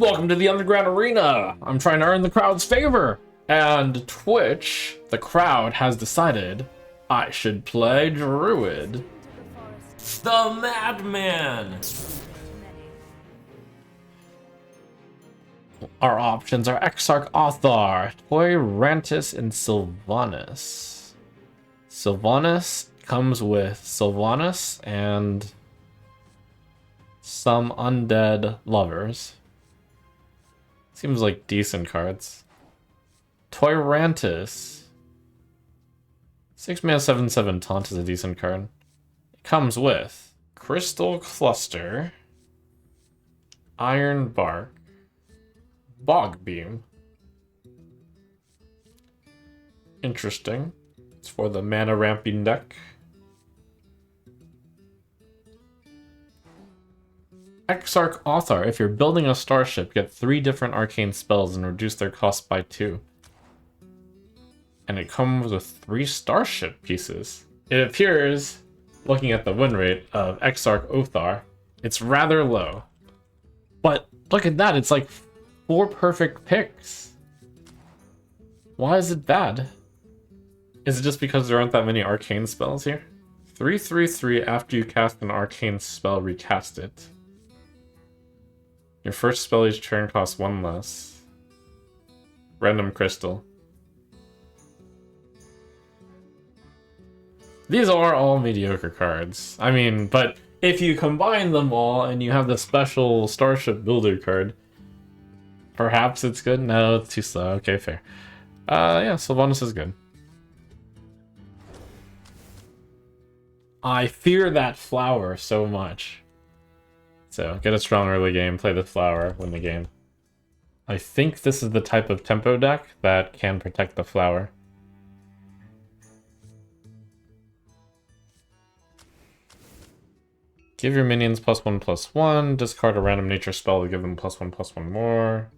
Welcome to the Underground Arena! I'm trying to earn the crowd's favor! And Twitch, the crowd, has decided I should play Druid. The Madman! Our options are Exarch Othar, Toyrantis, and Sylvanas. Sylvanas comes with Sylvanas and some undead lovers. Seems like decent cards. Toyrantis. 6 mana 7/7 taunt is a decent card. It comes with Crystal Cluster, Iron Bark, Bog Beam. Interesting. It's for the mana ramping deck. Exarch Othar. If you're building a starship, get 3 different arcane spells and reduce their cost by 2. And it comes with 3 starship pieces. It appears, looking at the win rate of Exarch Othar, it's rather low. But look at that, it's like 4 perfect picks. Why is it bad? Is it just because there aren't that many arcane spells here? 3/3/3, after you cast an arcane spell, recast it. Your first spell each turn costs 1 less. Random crystal. These are all mediocre cards. I mean, but if you combine them all and you have the special Starship Builder card, perhaps it's good? No, it's too slow. Okay, fair. Yeah, Sylvanas is good. I fear that flower so much. So, get a strong early game, play the flower, win the game. I think this is the type of tempo deck that can protect the flower. Give your minions +1/+1, discard a random nature spell to give them +1/+1 more.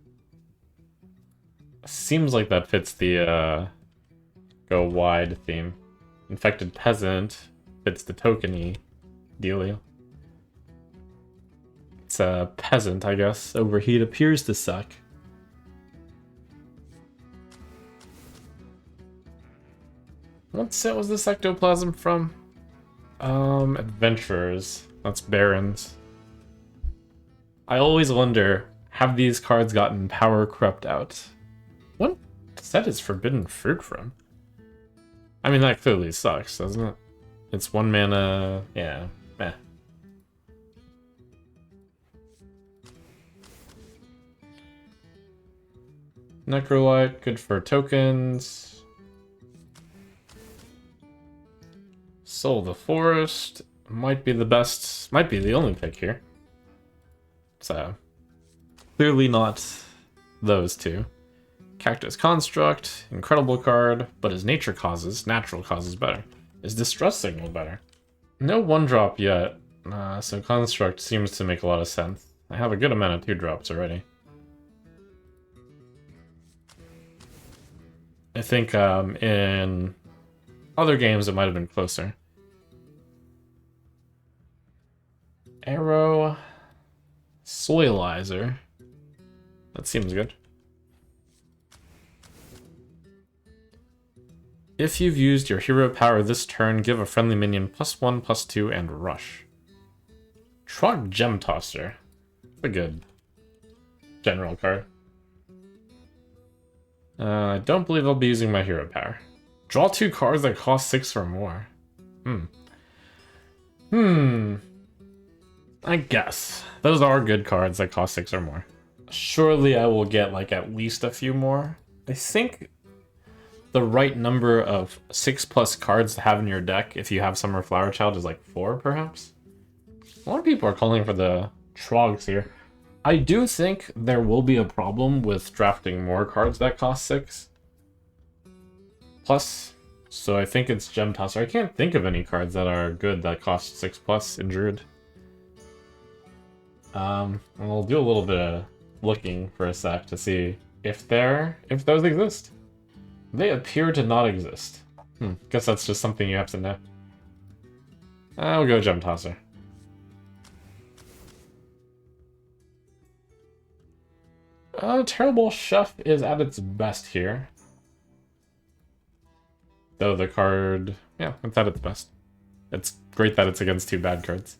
Seems like that fits the go wide theme. Infected Peasant fits the tokeny dealio. It's a peasant, I guess. Overheat appears to suck. What set was this ectoplasm from? Adventurers. That's Barons. I always wonder, have these cards gotten power corrupt out? What set is Forbidden Fruit from? I mean, that clearly sucks, doesn't it? It's 1 mana... yeah, meh. Necrolite, good for tokens. Soul the Forest might be the best, might be the only pick here. So, clearly not those two. Cactus Construct, incredible card, but is Nature Causes, Natural Causes better. Is Distress Signal better? No 1-drop yet, so Construct seems to make a lot of sense. I have a good amount of 2-drops already. I think in other games it might have been closer. Arrow, Soilizer. That seems good. If you've used your hero power this turn, give a friendly minion +1/+2 and rush. Trog Gem Tosser. A good general card. I don't believe I'll be using my hero power. Draw 2 cards that cost 6 or more. I guess. Those are good cards that cost 6 or more. Surely I will get like at least a few more. I think the right number of 6+ cards to have in your deck if you have Summer Flower Child is like 4 perhaps. A lot of people are calling for the Trogs here. I do think there will be a problem with drafting more cards that cost 6. Plus, so I think it's Gem Tosser. I can't think of any cards that are good that cost 6+ in Druid. I'll do a little bit of looking for a sec to see if those exist. They appear to not exist. Guess that's just something you have to know. I'll go Gem Tosser. Terrible Chef is at its best here. Though the card, yeah, it's at its best. It's great that it's against two bad cards.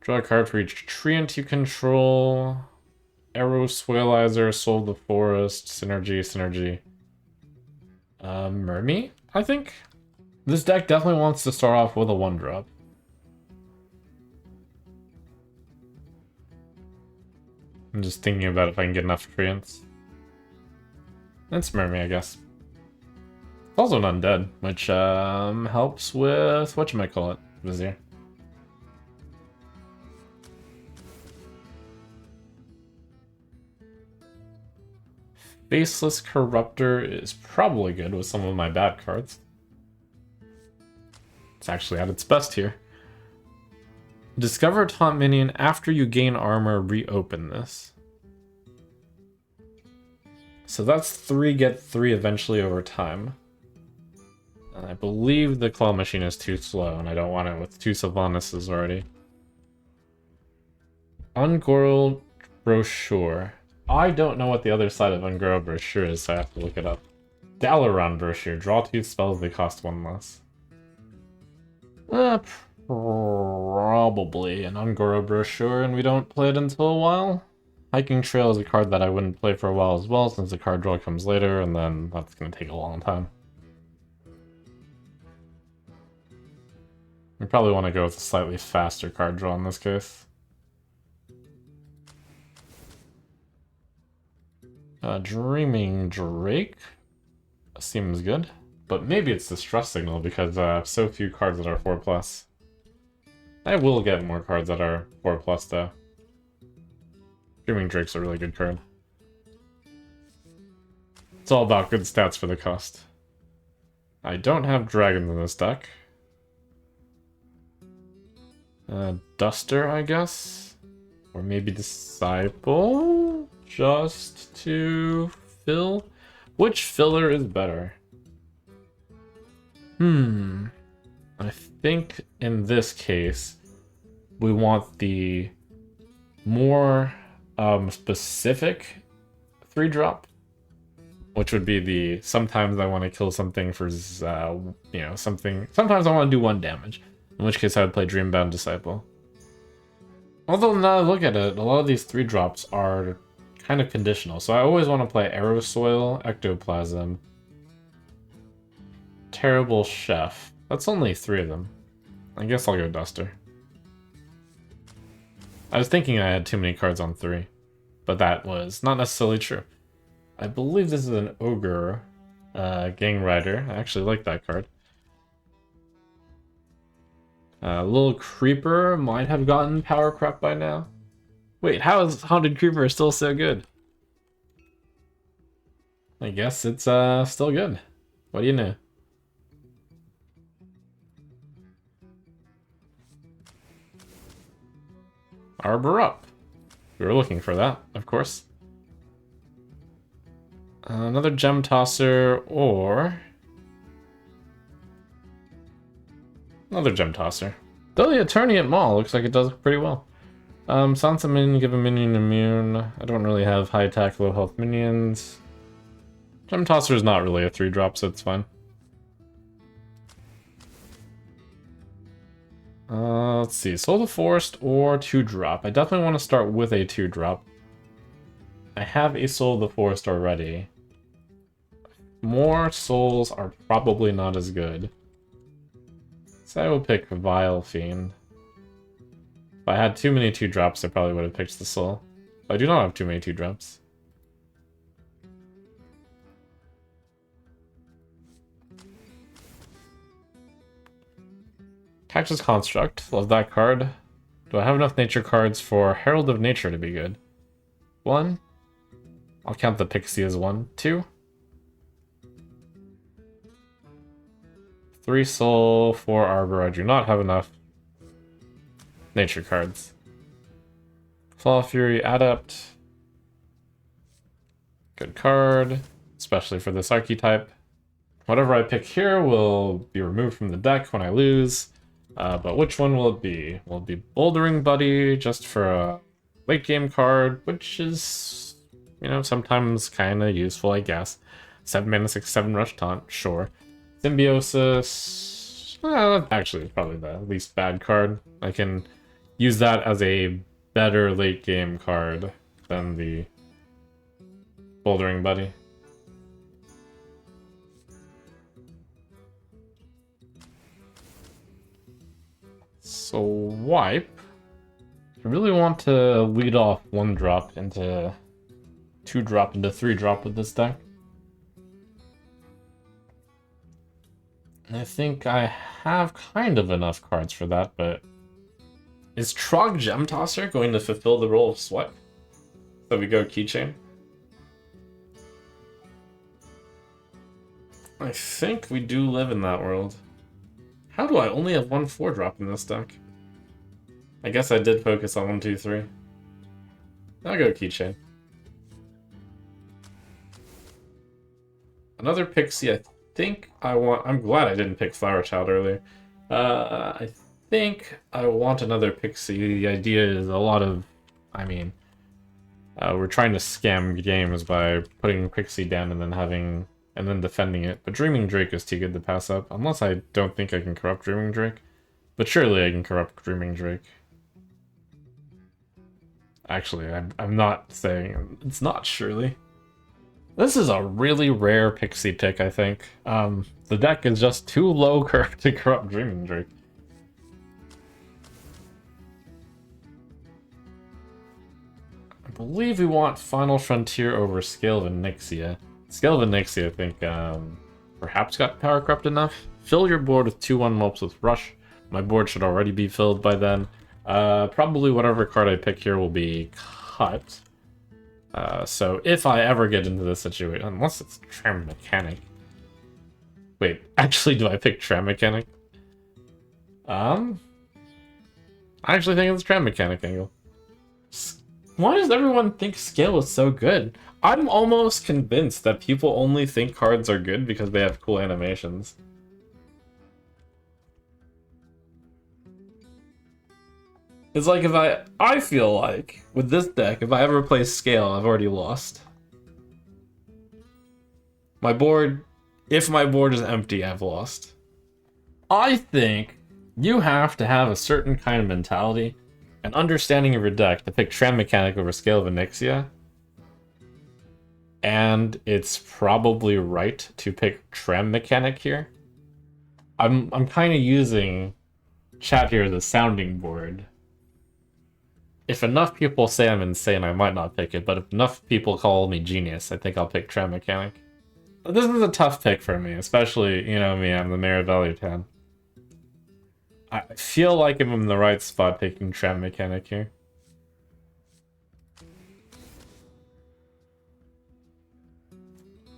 Draw a card for each treant you control. Arrow Swirlizer, Soul of the Forest, Synergy. Mermy, I think? This deck definitely wants to start off with a 1-drop. I'm just thinking about if I can get enough treants. It's Mermy, I guess. It's also an undead, which helps with whatchamacallit, Vizier. Faceless Corruptor is probably good with some of my bad cards. It's actually at its best here. Discover a taunt minion after you gain armor, reopen this. So that's 3 get 3 eventually over time. And I believe the claw machine is too slow, and I don't want it with 2 Sylvanas already. Ungorled Brochure. I don't know what the other side of Ungorled Brochure is, so I have to look it up. Dalaran Brochure. Draw 2 spells, they cost 1 less. Probably an Ungorled Brochure, and we don't play it until a while. Hiking Trail is a card that I wouldn't play for a while as well, since the card draw comes later, and then that's going to take a long time. We probably want to go with a slightly faster card draw in this case. Dreaming Drake seems good, but maybe it's Distress Signal because I have so few cards that are 4+. I will get more cards that are 4+ though. Dreaming Drake's a really good card. It's all about good stats for the cost. I don't have dragons in this deck. Duster, I guess? Or maybe Disciple? Just to fill? Which filler is better? I think in this case, we want the more specific 3-drop, which would be the sometimes I want to kill something for, something. Sometimes I want to do 1 damage, in which case I would play Dreambound Disciple. Although now I look at it, a lot of these 3-drops are kind of conditional, so I always want to play Aerosoil, Ectoplasm, Terrible Chef. That's only 3 of them. I guess I'll go Duster. I was thinking I had too many cards on 3, but that was not necessarily true. I believe this is an Ogre Gang Rider. I actually like that card. Little Creeper might have gotten Power Crep by now. Wait, how is Haunted Creeper still so good? I guess it's still good. What do you know? Arbor Up. We were looking for that, of course. Another Gem Tosser, or another Gem Tosser. Though the Attorney at Maul looks like it does pretty well. Silence a minion, give a minion immune. I don't really have high attack, low health minions. Gem Tosser is not really a 3-drop, so it's fine. Let's see, Soul of the Forest or 2-drop. I definitely want to start with a 2-drop. I have a Soul of the Forest already. More souls are probably not as good. So I will pick Vile Fiend. If I had too many 2-drops, I probably would have picked the soul. But I do not have too many 2-drops. Cactus Construct, love that card. Do I have enough nature cards for Herald of Nature to be good? 1. I'll count the Pixie as 1. 2. 3 soul, 4 arbor. I do not have enough nature cards. Claw Fury Adept. Good card, especially for this archetype. Whatever I pick here will be removed from the deck when I lose. But which one will it be? Will it be Bouldering Buddy, just for a late game card, which is, you know, sometimes kind of useful, I guess. 7 mana, 6/7 rush taunt, sure. Symbiosis, well, actually, probably the least bad card. I can use that as a better late game card than the Bouldering Buddy. So wipe. I really want to lead off 1-drop into 2-drop into 3-drop with this deck. And I think I have kind of enough cards for that, but is Trog Gem Tosser going to fulfill the role of Swipe? So we go Keychain. I think we do live in that world. How do I only have 1 4-drop in this deck? I guess I did focus on 1, 2, 3. I'll go Keychain. Another Pixie, I think I want... I'm glad I didn't pick Flower Child earlier. I think I want another Pixie. The idea is a lot of... I mean... we're trying to scam games by putting Pixie down and then having... and then defending it. But Dreaming Drake is too good to pass up. Unless I don't think I can corrupt Dreaming Drake. But surely I can corrupt Dreaming Drake. Actually, I'm not saying... It's not surely. This is a really rare Pixie pick, I think. The deck is just too low to corrupt Dreaming Drake. I believe we want Final Frontier over Scale of Onyxia. Scale of Onyxia, I think, perhaps got power corrupt enough. Fill your board with 2/1 Whelps with Rush. My board should already be filled by then. Probably whatever card I pick here will be cut. So if I ever get into this situation, unless it's Tram Mechanic. Wait, actually, do I pick Tram Mechanic? I actually think it's Tram Mechanic angle. Why does everyone think Scale is so good? I'm almost convinced that people only think cards are good because they have cool animations. It's like if I feel like, with this deck, if I ever play Scale, I've already lost. My board, if my board is empty, I've lost. I think you have to have a certain kind of mentality and understanding of your deck to pick Tram Mechanic over Scale of Onyxia. And it's probably right to pick Tram Mechanic here. I'm kind of using chat here as a sounding board. If enough people say I'm insane, I might not pick it, but if enough people call me genius, I think I'll pick Tram Mechanic. This is a tough pick for me, especially, you know me, I'm the mayor of Valuetown. I feel like I'm in the right spot picking Tram Mechanic here.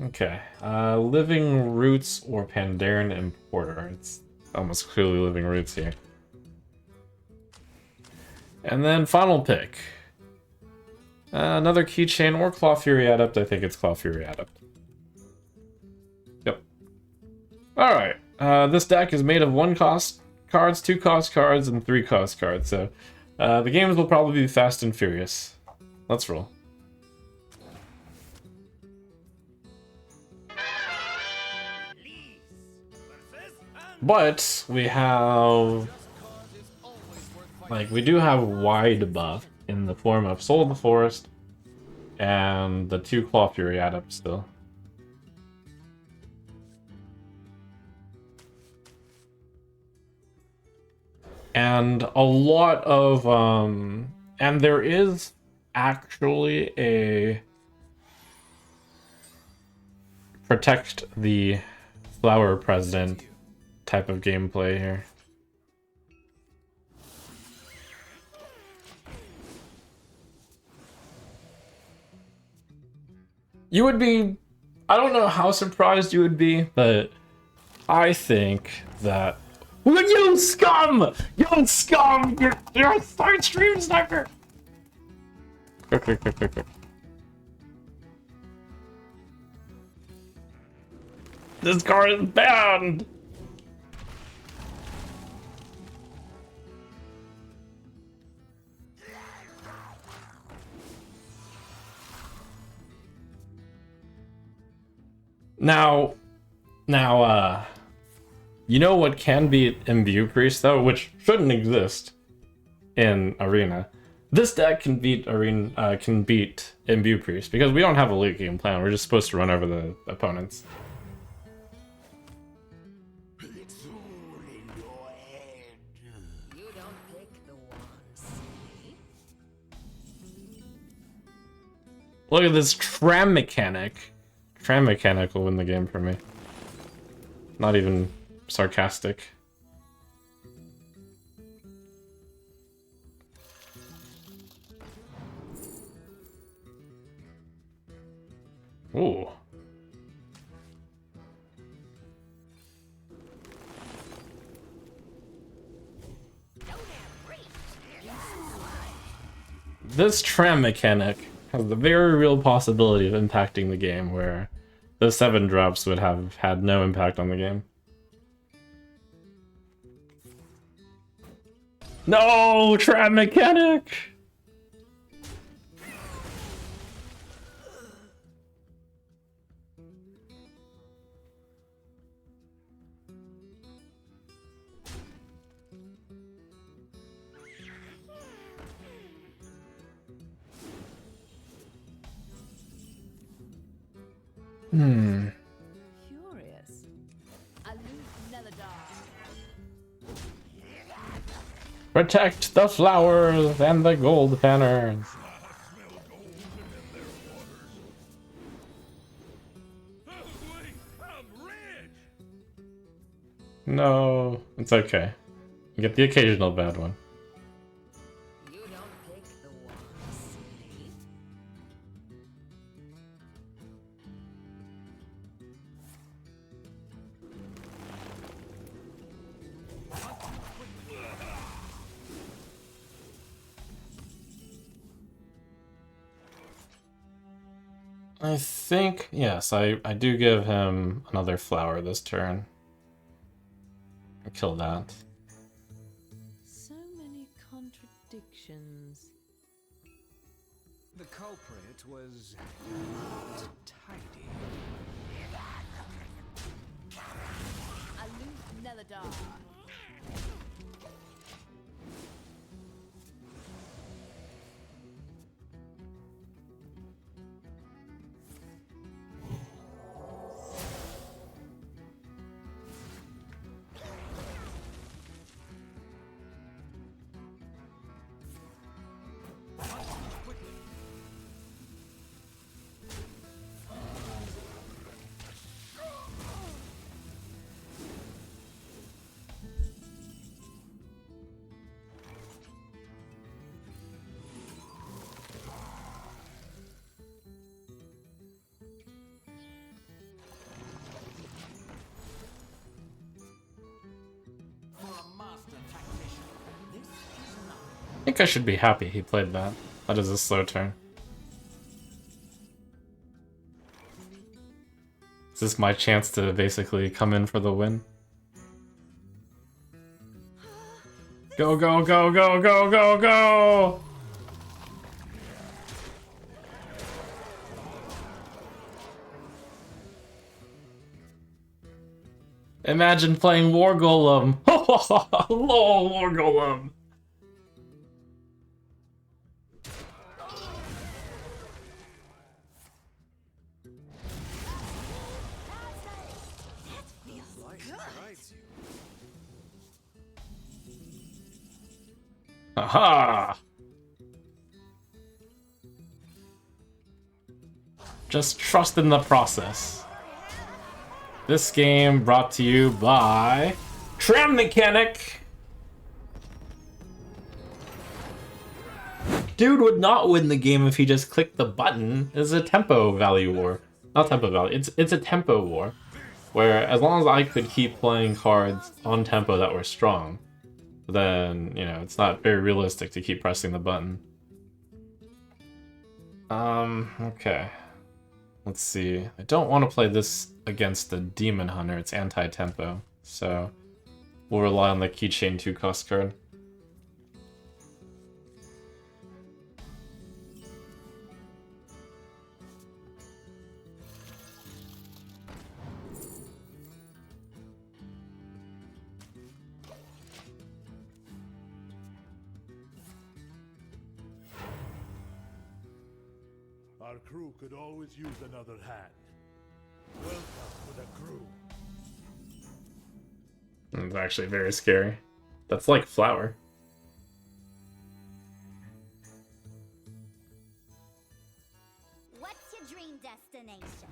Okay, Living Roots or Pandaren Importer. It's almost clearly Living Roots here. And then final pick. Another Keychain or Claw Fury Adept. I think it's Claw Fury Adept. Yep. Alright, this deck is made of 1-cost cards, 2-cost cards, and 3-cost cards, so the games will probably be fast and furious. Let's roll. But we have... like, we do have wide buff in the form of Soul of the Forest and the 2 Claw Fury Adepts still. And a lot of, and there is actually a protect the Flower President type of gameplay here. You would be, I don't know how surprised you would be, but I think that... You scum! You scum! You're a third stream sniper! Quick. This card is banned! Now, you know what can beat Imbue Priest though, which shouldn't exist in Arena. This deck can beat Imbue Priest because we don't have a late game plan. We're just supposed to run over the opponents. Look at this Tram Mechanic. Tram Mechanic will win the game for me. Not even sarcastic. Ooh. This Tram Mechanic has the very real possibility of impacting the game, where the 7 drops would have had no impact on the game. No! Tram Mechanic! Curious. Protect the flowers and the gold banners. No, it's okay. You get the occasional bad one. You don't pick the ones. I think, yes, I do give him another flower this turn. I kill that. So many contradictions. The culprit was not tidy. Aloof Neladar. I think I should be happy he played that. That is a slow turn. Is this my chance to basically come in for the win? Go, go, go, go, go, go, go! Imagine playing War Golem! Lol, War Golem! Aha! Just trust in the process. This game brought to you by Tram Mechanic. Dude would not win the game if he just clicked the button. It's a tempo value war. Not tempo value, it's a tempo war. Where as long as I could keep playing cards on tempo that were strong, then, you know, it's not very realistic to keep pressing the button. Okay. Let's see. I don't want to play this against the Demon Hunter. It's anti-tempo. So we'll rely on the Keychain 2 cost card. Our crew could always use another hand. Welcome to the crew. It's actually very scary. That's like flour. What's your dream destination?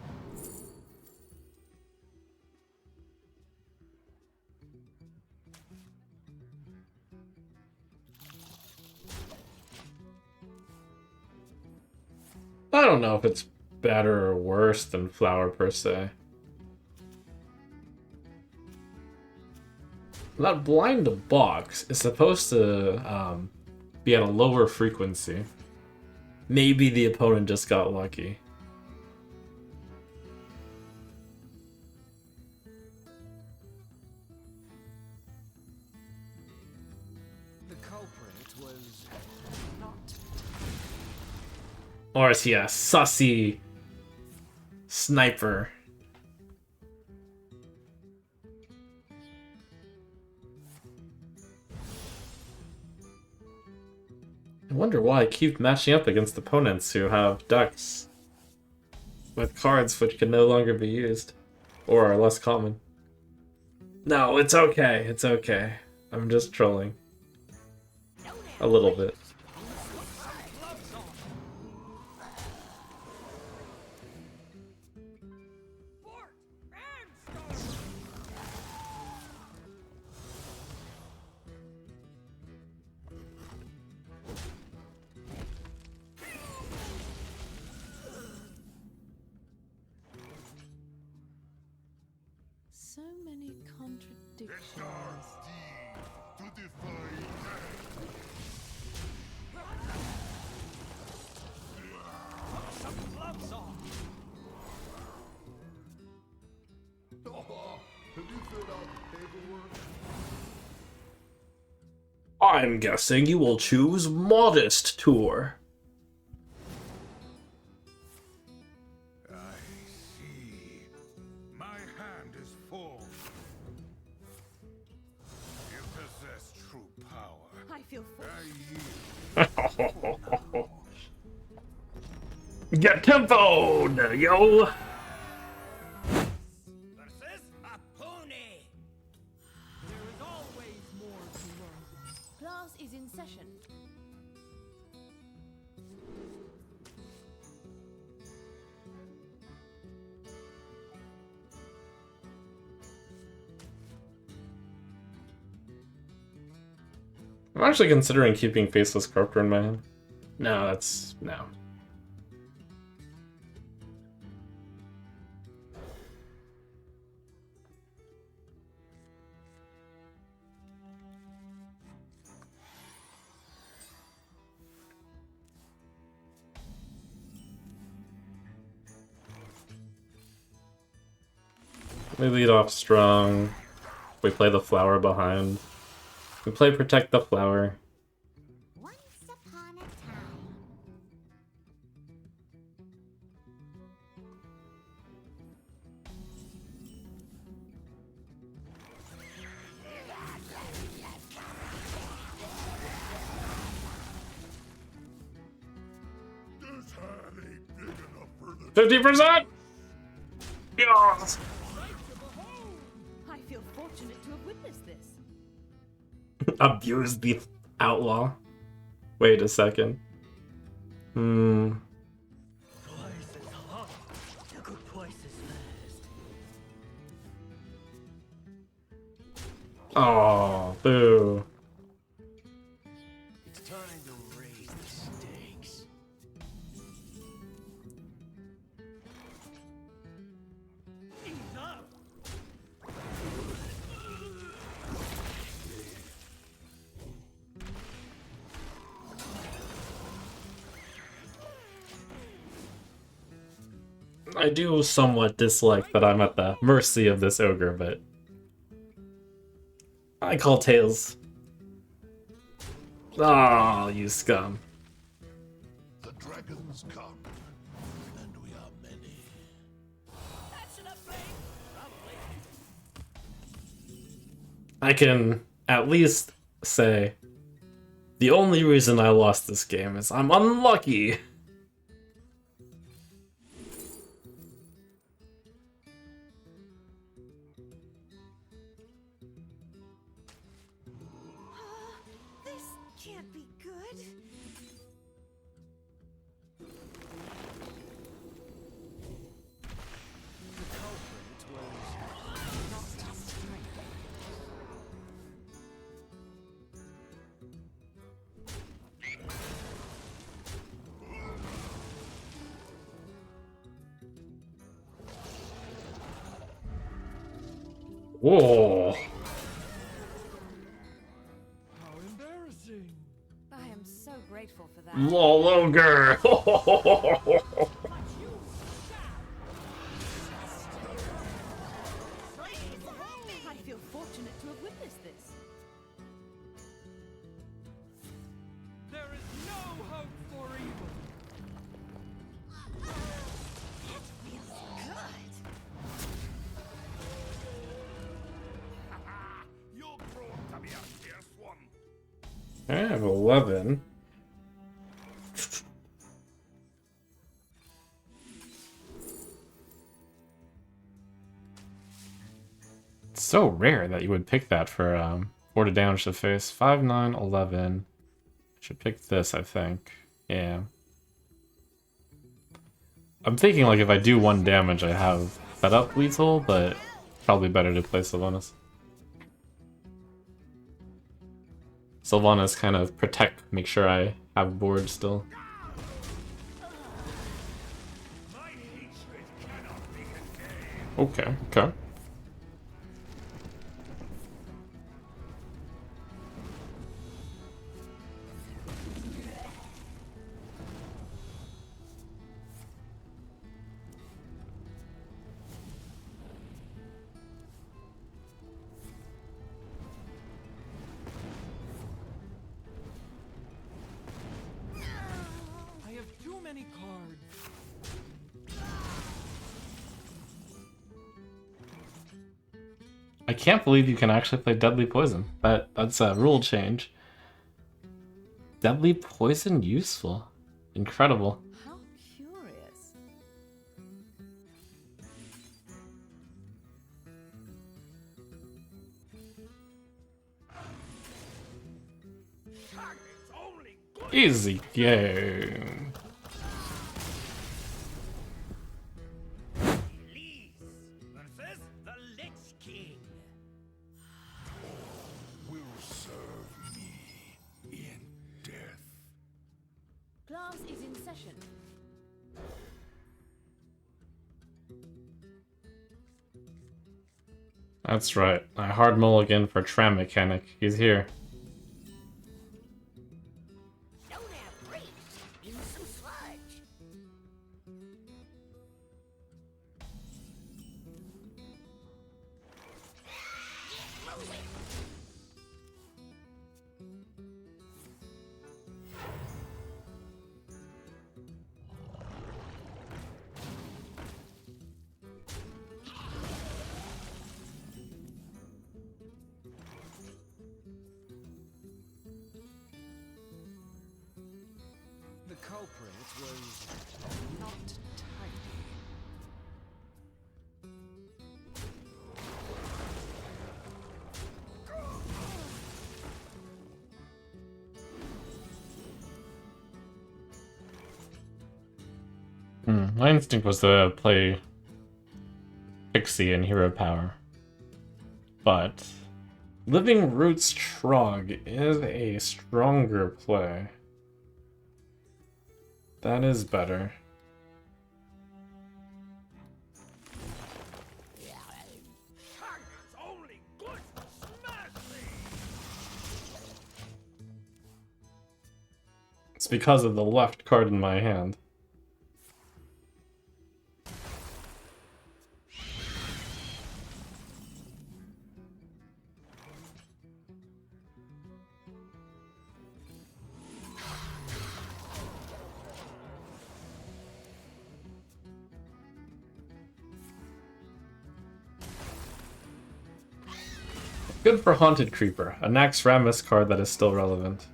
I don't know if it's better or worse than flour per se. That blind box is supposed to be at a lower frequency. Maybe the opponent just got lucky. The culprit was not. Or is he a sussy sniper? I wonder why I keep matching up against opponents who have decks with cards which can no longer be used or are less common. No, it's okay. It's okay. I'm just trolling. A little bit. So many contradictions. I'm guessing you will choose Modest Tour. I see. My hand is full. You possess true power. I feel I yield. Get tempoed, yo! Versus a pony. There is always more to learn. Class is in session. I'm actually considering keeping Faceless Corruptor in my hand. No, that's... no. We lead off strong. We play the flower behind. We play Protect the Flower. Once upon a time. This hand ain't big enough for the 50%! Yes! I feel fortunate to have witnessed this. Abuse the outlaw. Wait a second. Twice as hot, to go twice as fast. Oh, boo. It's time to raise the stakes. Ease up! I do somewhat dislike that I'm at the mercy of this ogre, but I call tails. Oh, you scum. The dragons come, and we are many. I can at least say the only reason I lost this game is I'm unlucky. Whoa. How embarrassing. I am so grateful for that. Lol, ogre. I feel fortunate to have witnessed this. There is no hope for evil. That feels good. You're prone to be a fierce one. I have 11. It's so rare that you would pick that for 4 to damage the face. 5, 9, 11. Should pick this, I think. Yeah. I'm thinking like if I do 1 damage, I have set up lethal, but probably better to play Sylvanas. Sylvanas kind of protect, make sure I have board still. Okay, okay. I have too many cards. I can't believe you can actually play Deadly Poison. That's a rule change. Deadly Poison useful. Incredible. How curious. Easy game. Elise versus the Lich King. Will serve me in death. Class is in session. That's right. I hard mulligan for Tram Mechanic. He's here. Don't have reach. Use some sludge. Move it. The culprit was not tidy. My instinct was to play Pixie and Hero Power. But Living Roots Trog is a stronger play. That is better. Target's only good for smashing. It's because of the left card in my hand. Good for Haunted Creeper, a Nax Ramus card that is still relevant.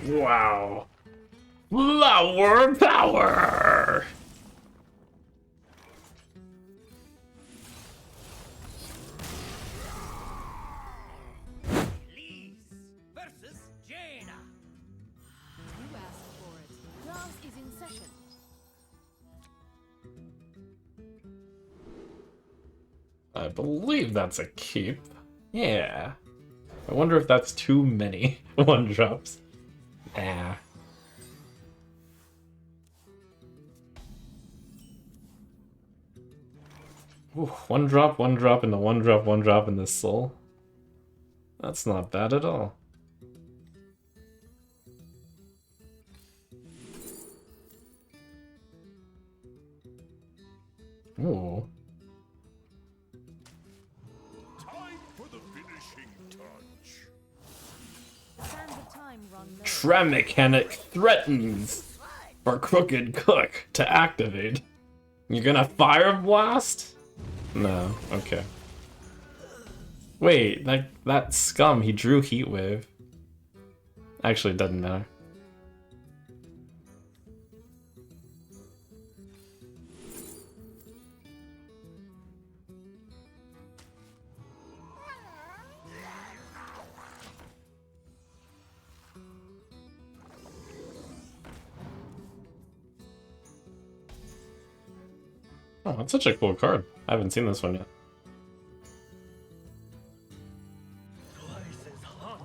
Wow. Flower power! Elise I believe that's a keep. Yeah. I wonder if that's too many 1-drops. Nah. Ooh, 1-drop, 1-drop, and the 1-drop, 1-drop in this soul. That's not bad at all. Ooh. Time for the finishing touch. Sands of time run low. Trap mechanic threatens for Crooked Cook to activate. You're gonna Fire Blast? No, okay. Wait, that scum, he drew Heat Wave. Actually, it doesn't matter. Oh, that's such a cool card. I haven't seen this one yet. Twice as hot,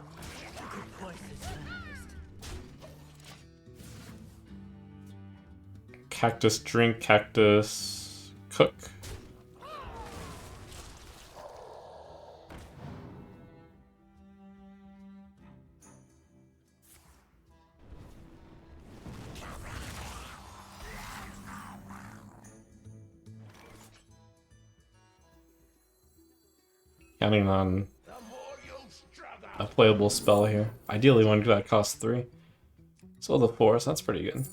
twice as fast. Cactus drink, cactus cook. Counting on a playable spell here. Ideally one that costs 3. So the force, that's pretty good.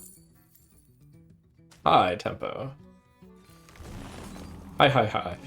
High tempo. Hi, hi, hi.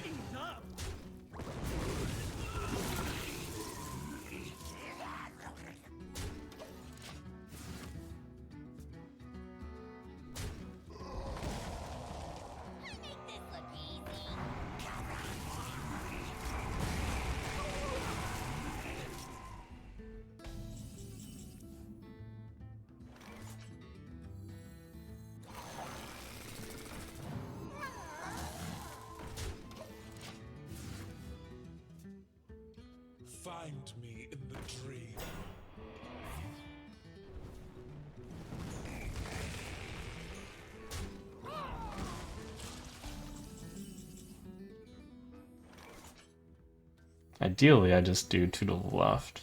Find me in the dream. Ideally, I just do 2 to the left.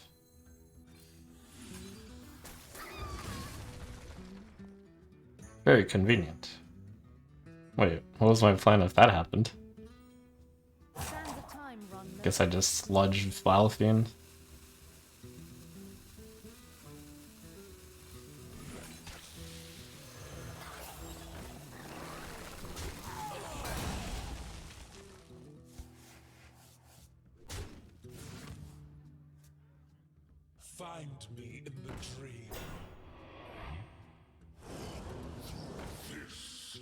Very convenient. Wait, what was my plan if that happened? Sands of time run low. Guess I just sludge Vile Fiend. Find me in the dream. This.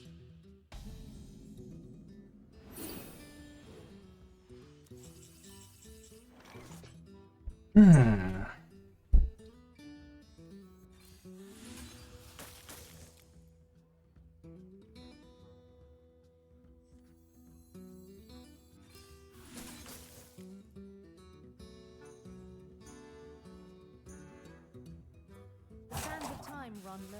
Sands of time run low.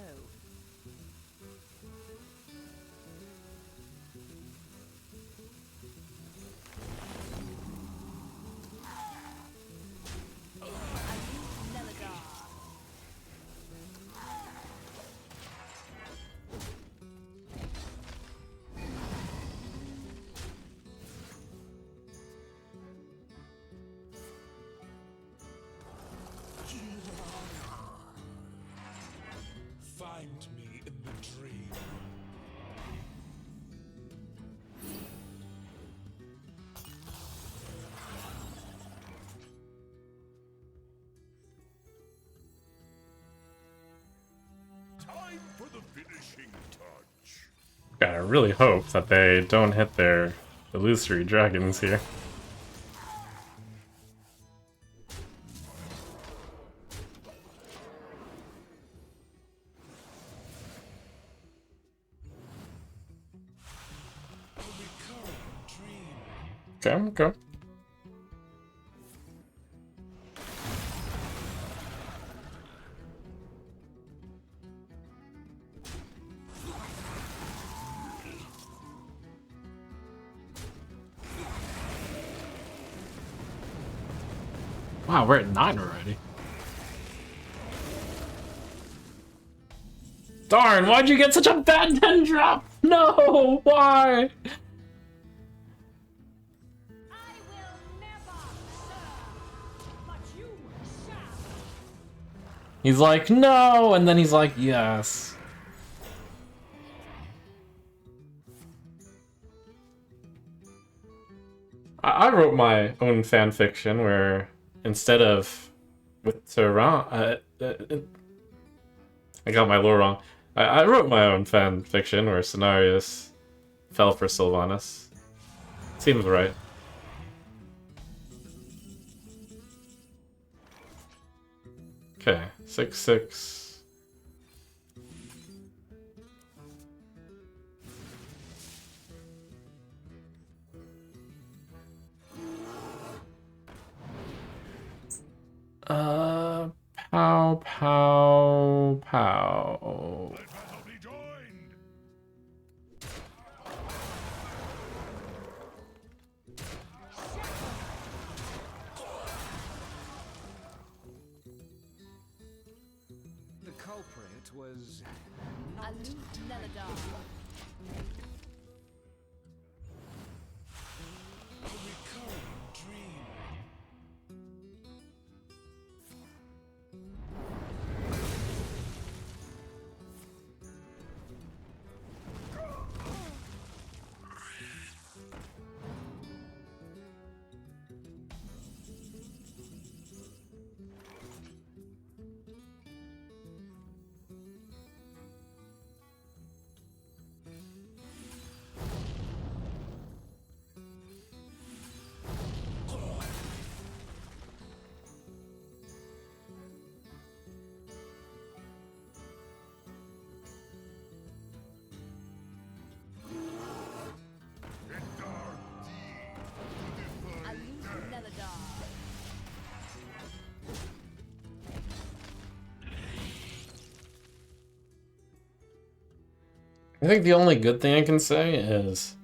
Find me in the dream. Time for the finishing touch. Gotta really hope that they don't hit their illusory dragons here. A recurring dream. Okay, okay. Wow, we're at 9 already. Darn, why'd you get such a bad 10 drop? No, why? I will never serve, but you shall. He's like, no, and then he's like, yes. I wrote my own fan fiction where instead of with Tehran, I got my lore wrong. I wrote my own fan fiction where Cenarius fell for Sylvanas. Seems right. Okay, 6/6. Pow, pow, pow. Let battle be joined. The culprit was A loot Neladar. A recurring dream. A loot Neladar. I think the only good thing I can say is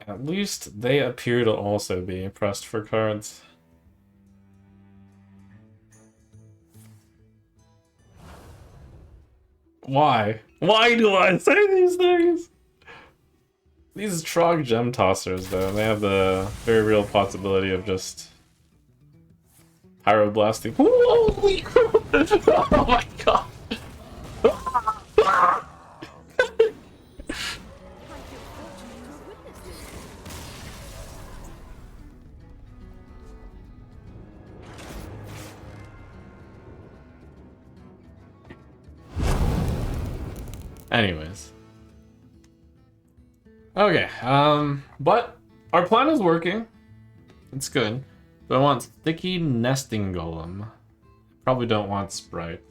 at least they appear to also be pressed for cards. Why? Why do I say these things? These Trog Gem Tossers, though, they have the very real possibility of just pyroblasting. Holy crap! Oh my god! Anyways. Okay, but our plan is working. It's good. But I want Sticky Nesting Golem. Probably don't want Sprite.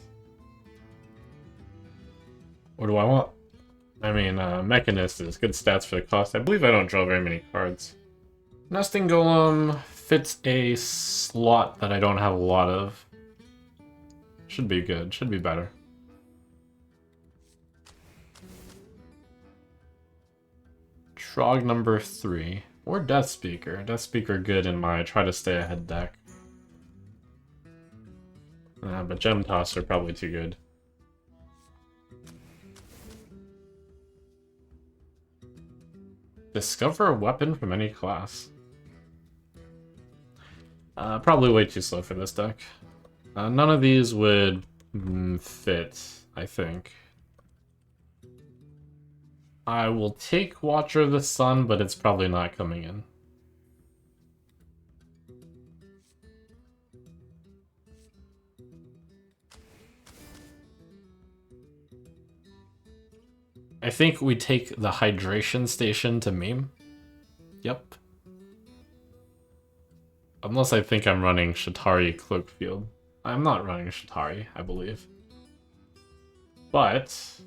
What do I want? I mean, Mechanist is good stats for the cost. I believe I don't draw very many cards. Nesting Golem fits a slot that I don't have a lot of. Should be good, should be better. Trog number 3. Or Death Speaker. Death Speaker good in my try to stay ahead deck. But Gem Tosser probably too good. Discover a weapon from any class. Probably way too slow for this deck. None of these would fit, I think. I will take Watcher of the Sun, but it's probably not coming in. I think we take the Hydration Station to meme. Yep. Unless I think I'm running Shatari Cloakfield. I'm not running Shatari, I believe. But...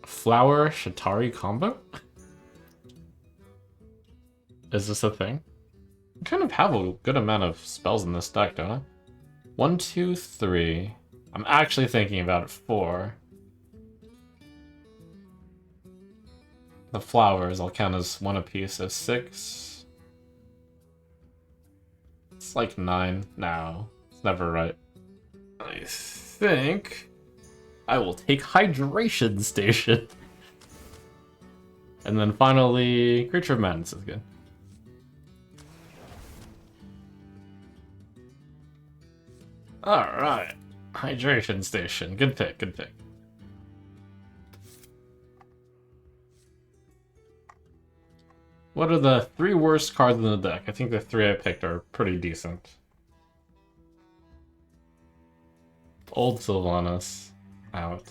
Flower Shatari combo? Is this a thing? I kind of have a good amount of spells in this deck, don't I? 1, 2, 3. I'm actually thinking about it. 4. The flowers I'll count as 1 apiece, so 6. It's like 9. No, it's never right. I think I will take Hydration Station. And then finally, Creature of Madness is good. Alright. Hydration Station. Good pick, good pick. What are the 3 worst cards in the deck? I think the 3 I picked are pretty decent. Old Sylvanas. Out.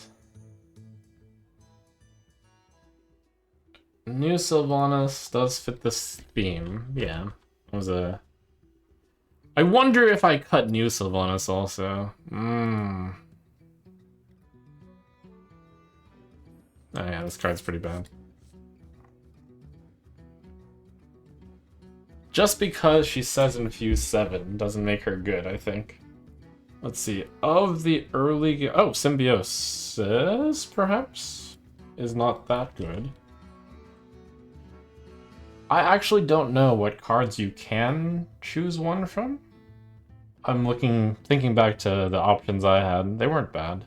New Sylvanas does fit this theme. Yeah. It was a... I wonder if I cut New Sylvanas also. Oh yeah, this card's pretty bad. Just because she says infuse 7 doesn't make her good, I think. Let's see. Of the early... Oh, Symbiosis, perhaps? Is not that good. I actually don't know what cards you can choose one from. I'm thinking back to the options I had. They weren't bad.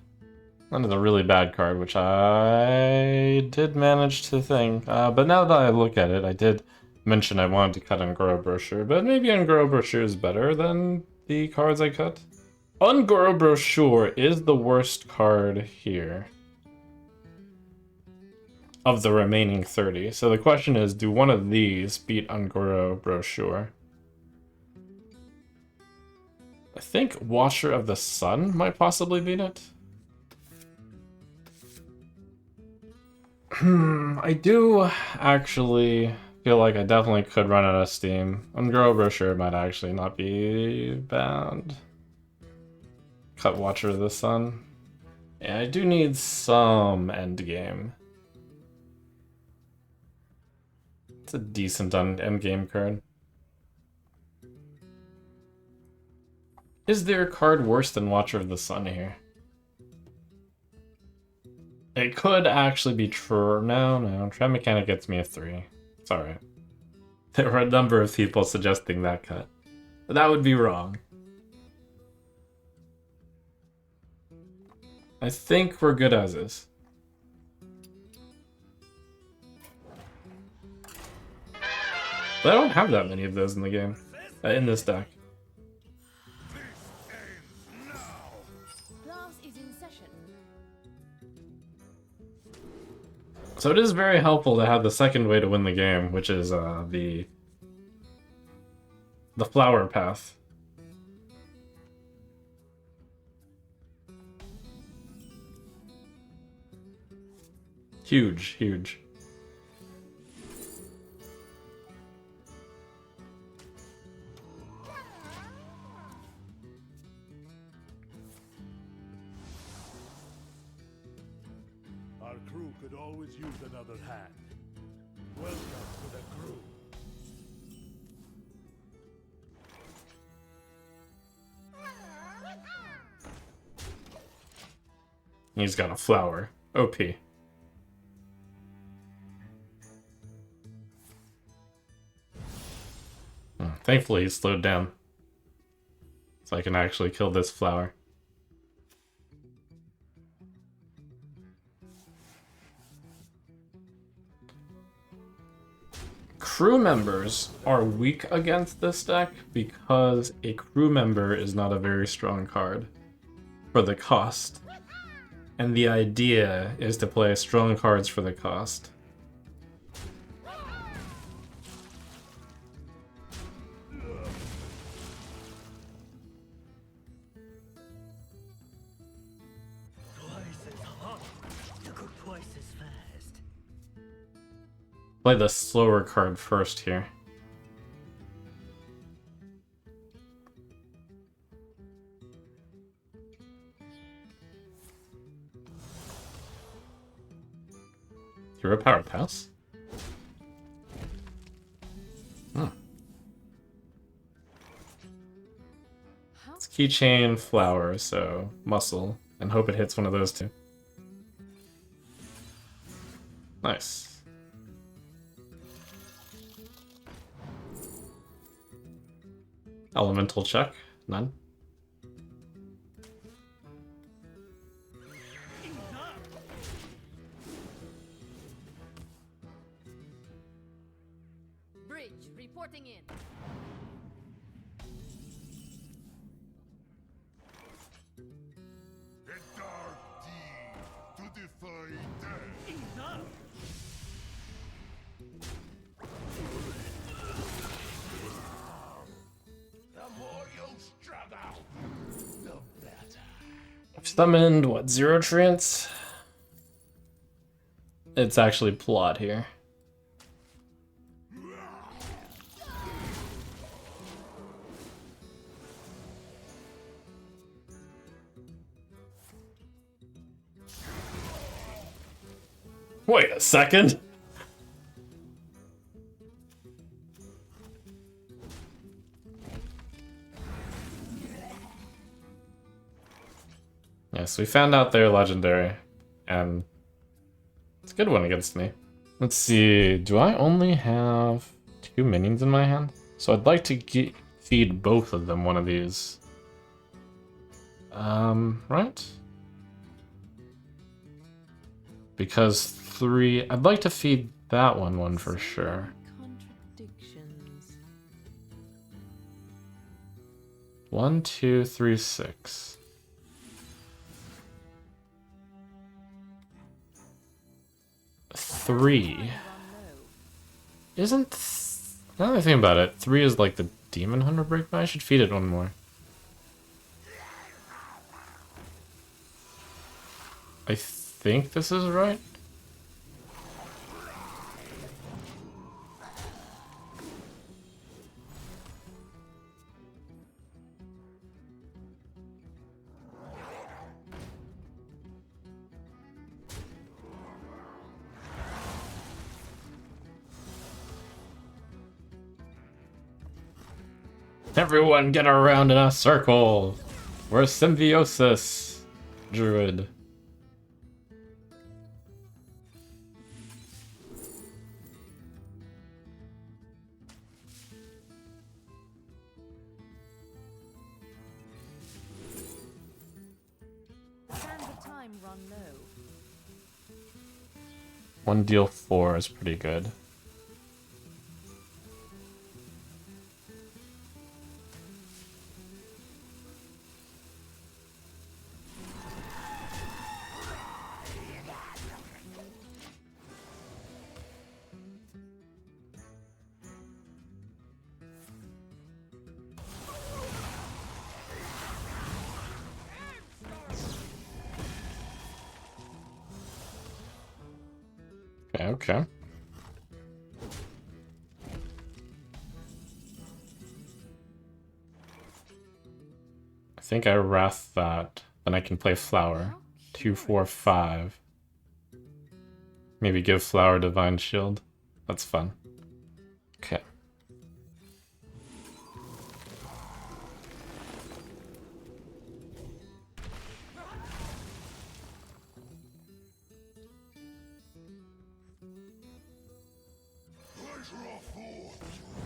That is a really bad card, which I did manage to think. But now that I look at it, I did mention I wanted to cut Ungoro Brochure, but maybe Ungoro Brochure is better than the cards I cut. Ungoro Brochure is the worst card here of the remaining 30. So the question is, do one of these beat Ungoro Brochure? I think Watcher of the Sun might possibly beat it. I do actually feel like I definitely could run out of steam. Ungoro Brochure might actually not be bad. Cut Watcher of the Sun. Yeah, I do need some endgame. It's a decent endgame card. Is there a card worse than Watcher of the Sun here? It could actually be true. No. Trap Mechanic gets me a 3. It's alright. There were a number of people suggesting that cut. But that would be wrong. I think we're good as is. But I don't have that many of those in the game. In this deck. Class is in session. So it is very helpful to have the second way to win the game, which is the flower path. Huge, huge. Our crew could always use another hand. Welcome to the crew. He's got a flower. OP. Thankfully, he's slowed down. So I can actually kill this flower. Crew members are weak against this deck because a crew member is not a very strong card for the cost. And the idea is to play strong cards for the cost. Play the slower card first here. Hero Power Pass? Hmm. It's keychain, flower, so muscle, and hope it hits one of those two. Nice. Elemental check, none. Bridge reporting in. A dark deed to defy death. Enough! The more you struggle, the better. I've summoned, what, 0 trance? It's actually plot here. Wait a second. Yes, we found out they're legendary, and it's a good one against me. Let's see, do I only have 2 minions in my hand? So I'd like to feed both of them one of these. Right? Because 3, I'd like to feed that one for sure. Contradictions. 1, 2, 3, 6. Three isn't. Now that I think about it, 3 is like the demon hunter break, but I should feed it one more. I think this is right. Everyone get around in a circle! We're symbiosis, Druid. Sands of time run low. 1 deal 4 is pretty good. Okay. I think I wrath that. Then I can play flower. 2, 4, 5. Maybe give flower divine shield. That's fun. Okay.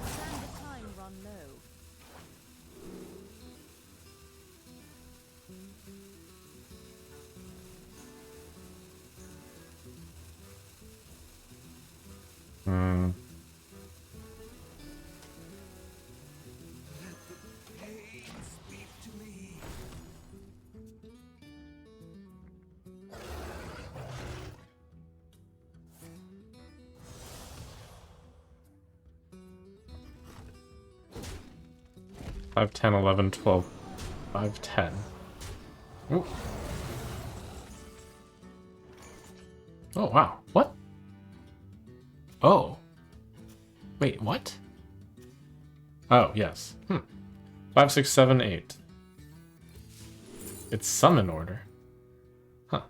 Sands of time run low. Hmm. Speak to me. Five, 10, 11, 12. 5, 10. Ooh. Oh, wow. What? Oh. Wait, what? Oh, yes. 5, 6, 7, 8. It's summon order. Huh.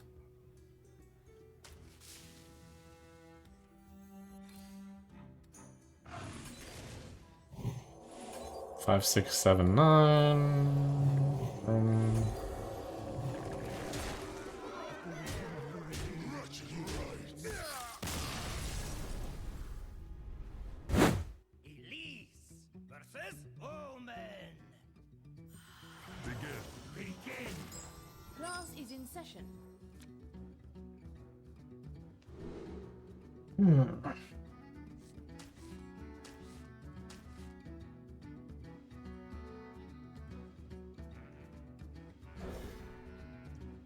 5, 6, 7, 9. Um, Elise versus Omen. Begin. Begin. Class is in session.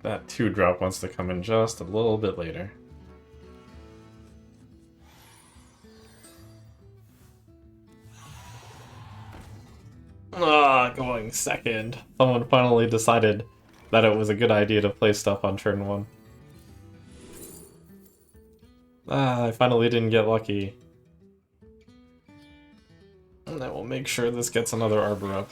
that 2-drop wants to come in just a little bit later. Ah, going second. Someone finally decided that it was a good idea to play stuff on turn 1. Ah, I finally didn't get lucky. And I will make sure this gets another Arbor up.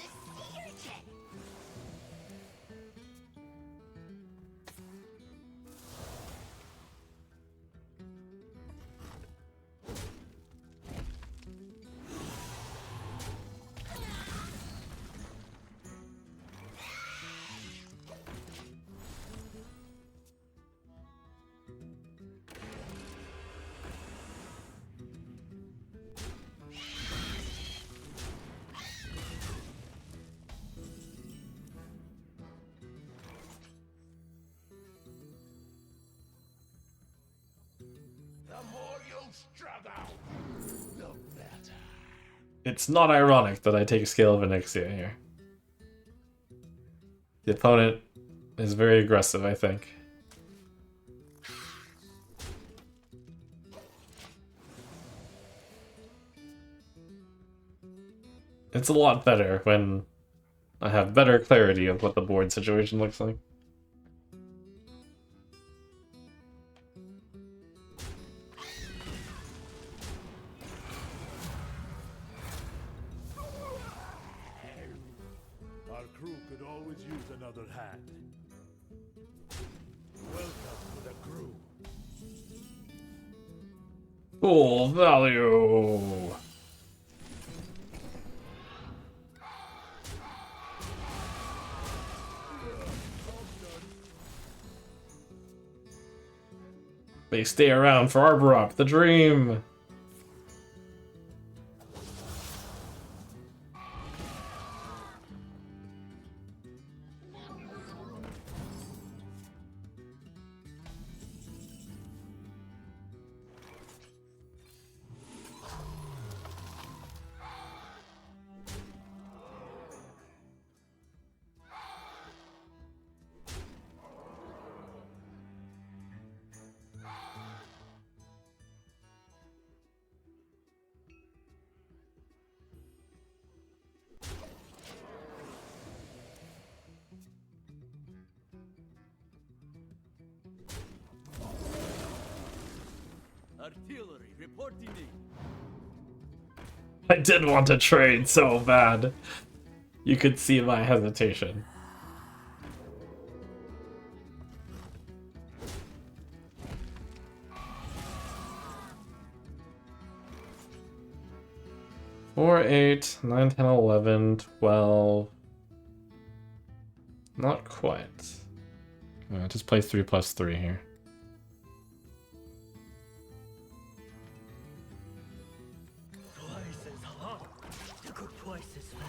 The more you struggle, the better. It's not ironic that I take Scale of Onyxia here. The opponent is very aggressive, I think. It's a lot better when I have better clarity of what the board situation looks like. Our crew could always use another hand. Welcome to the crew. Full value! They stay around for Arbor Up, the dream! Artillery reporting me. I did want to trade so bad. You could see my hesitation. Four, 8, 9, 10, 11, 12. Not quite. Just play 3+3 here. Twice as hot to go twice as fast.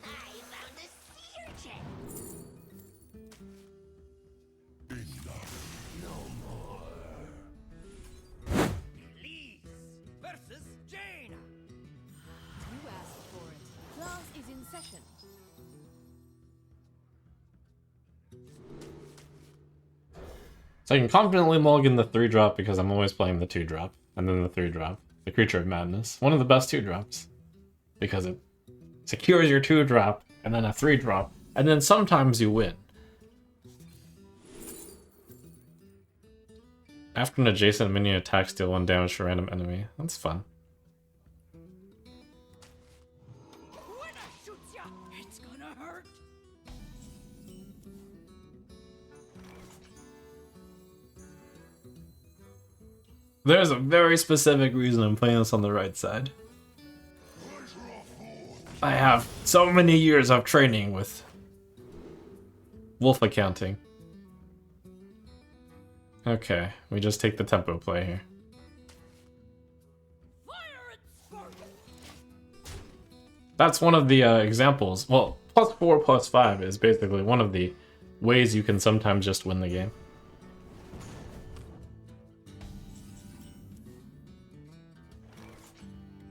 I found a sea urchin. Elise versus Jaina. You asked for it. Class is in session. So I can confidently mulligan the 3-drop because I'm always playing the 2-drop, and then the 3-drop. The Creature of Madness. One of the best 2-drops. Because it secures your 2-drop, and then a 3-drop, and then sometimes you win. After an adjacent minion attacks, deal 1 damage to a random enemy. That's fun. When I shoot ya, it's gonna hurt. There's a very specific reason I'm playing this on the right side. I have so many years of training with wolf accounting. Okay, we just take the tempo play here. Fire and spark. That's one of the examples. Well, +4, +5 is basically one of the ways you can sometimes just win the game.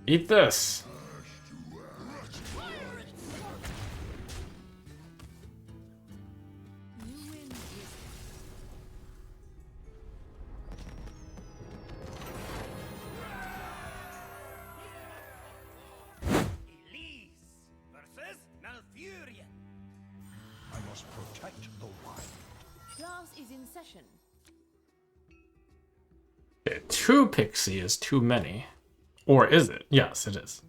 Eat this! Elise versus Malfurion. I must protect the wild. Class is in session. Okay, 2 pixie is too many. Or is it? Yes, it is.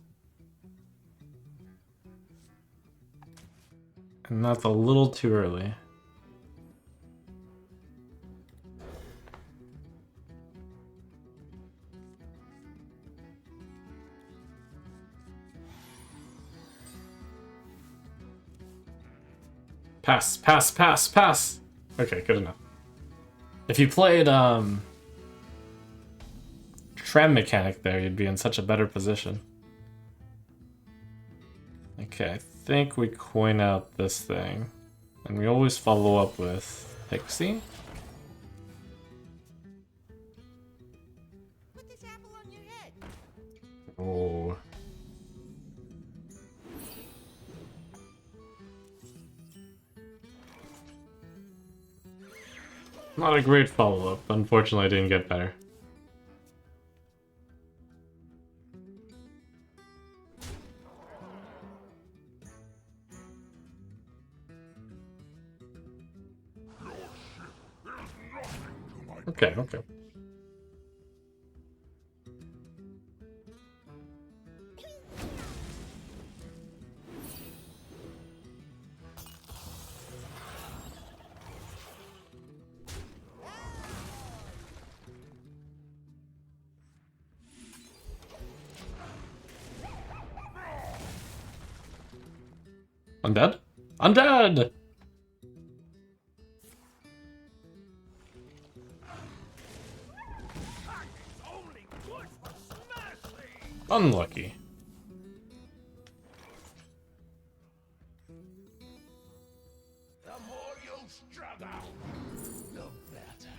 And that's a little too early. Pass, pass, pass, pass! Okay, good enough. If you played, Tram mechanic there, you'd be in such a better position. Okay, I think we coin out this thing. And we always follow up with Pixie. Put this apple on your head. Oh. Not a great follow-up. Unfortunately, I didn't get better. Okay, okay. Undead? Undead! Only good for smashing. Unlucky. The more you struggle, the better.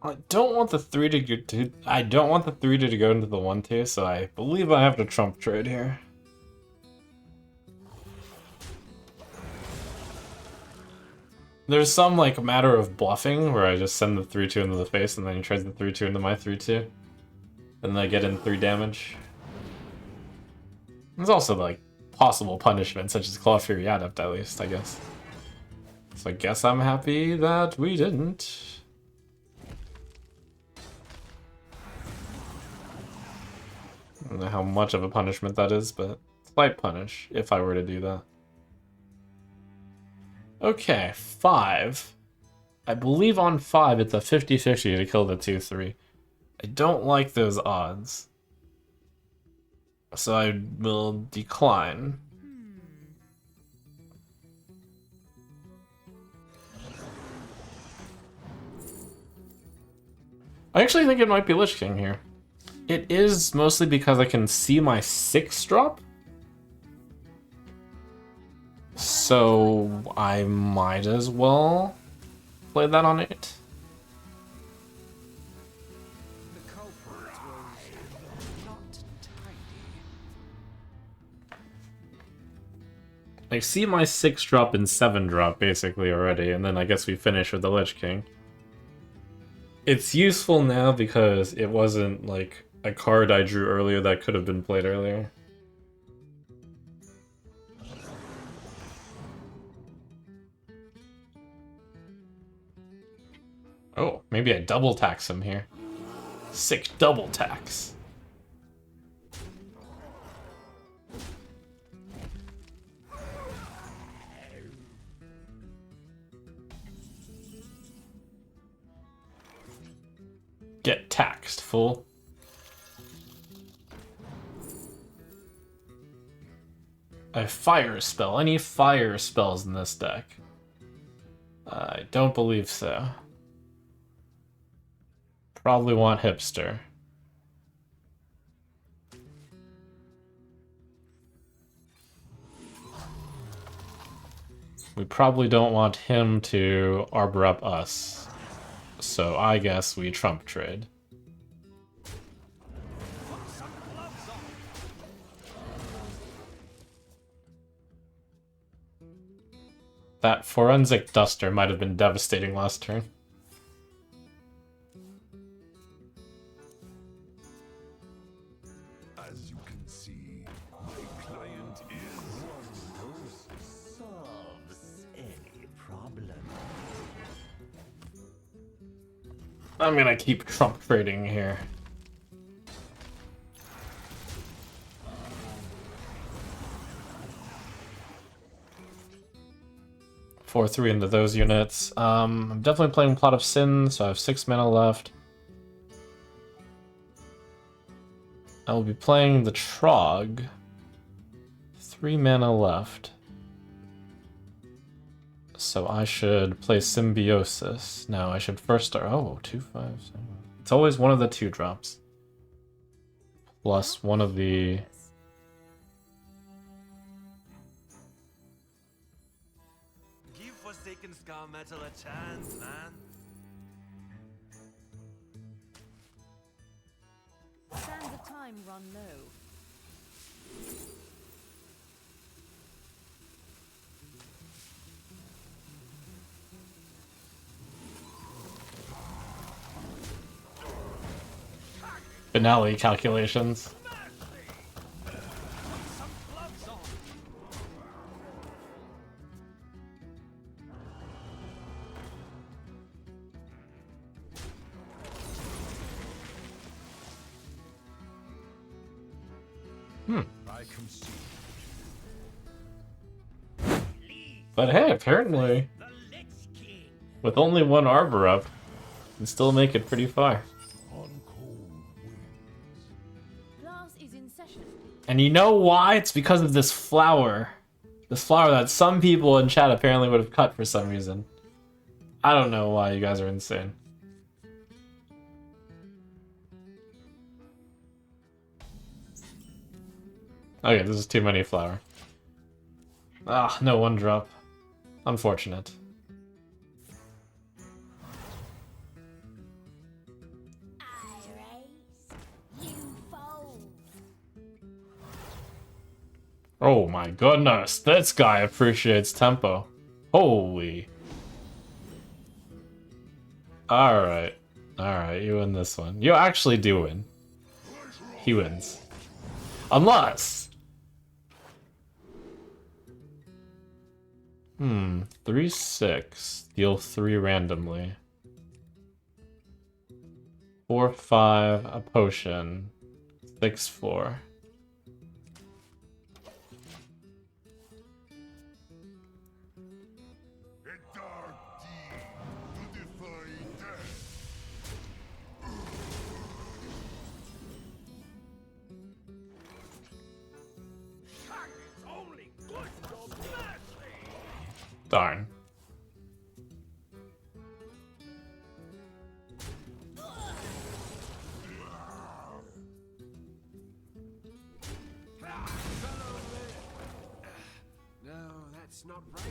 I don't want the 3 to go to. I don't want the 3 to go into the 1-2, so I believe I have to trump trade here. There's some like matter of bluffing where I just send the 3-2 into the face and then he trades the 3-2 into my 3-2. And then I get in 3 damage. There's also like possible punishment such as Claw Fury Adept at least, I guess. So I guess I'm happy that we didn't. I don't know how much of a punishment that is, but slight punish if I were to do that. Okay, 5. I believe on 5 it's a 50-50 to kill the 2-3. I don't like those odds. So I will decline. I actually think it might be Lich King here. It is mostly because I can see my 6 drop. So I might as well play that on 8. The culprit was not tidy. I see my 6-drop and 7-drop basically already, and then I guess we finish with the Lich King. It's useful now because it wasn't like a card I drew earlier that could have been played earlier. Oh, maybe I double tax him here. Sick double tax. Get taxed, fool. A fire spell. Any fire spells in this deck? I don't believe so. Probably want Hipster. We probably don't want him to arbor up us. So I guess we trump trade. That forensic duster might have been devastating last turn. As you can see, my client is Solves any problem. I'm gonna keep trump trading here. Four, 3 into those units. I'm definitely playing Plot of Sin, so I have 6 mana left. I will be playing the Trog. 3 mana left. So I should play Symbiosis. No, I should first start. Oh, 2, 5, 7. It's always one of the 2 drops. Plus one of the. Give Forsaken Scar Metal a chance, man. Sands of time run low. Finale calculations. I concede. But hey, apparently, with only one Arbor up, you can still make it pretty far. On cold winds. Class is in session. And you know why? It's because of this flower. This flower that some people in chat apparently would have cut for some reason. I don't know why, you guys are insane. Okay, this is too many flower. Ah, no 1-drop. Unfortunate. I raise, you fold. Oh my goodness, this guy appreciates tempo. Holy. Alright. Alright, you win this one. You actually do win. He wins. Unless... 3, 6. Deal 3 randomly. 4, 5. A potion. 6, 4. A dark deed to defy death. Darn. No, that's not right.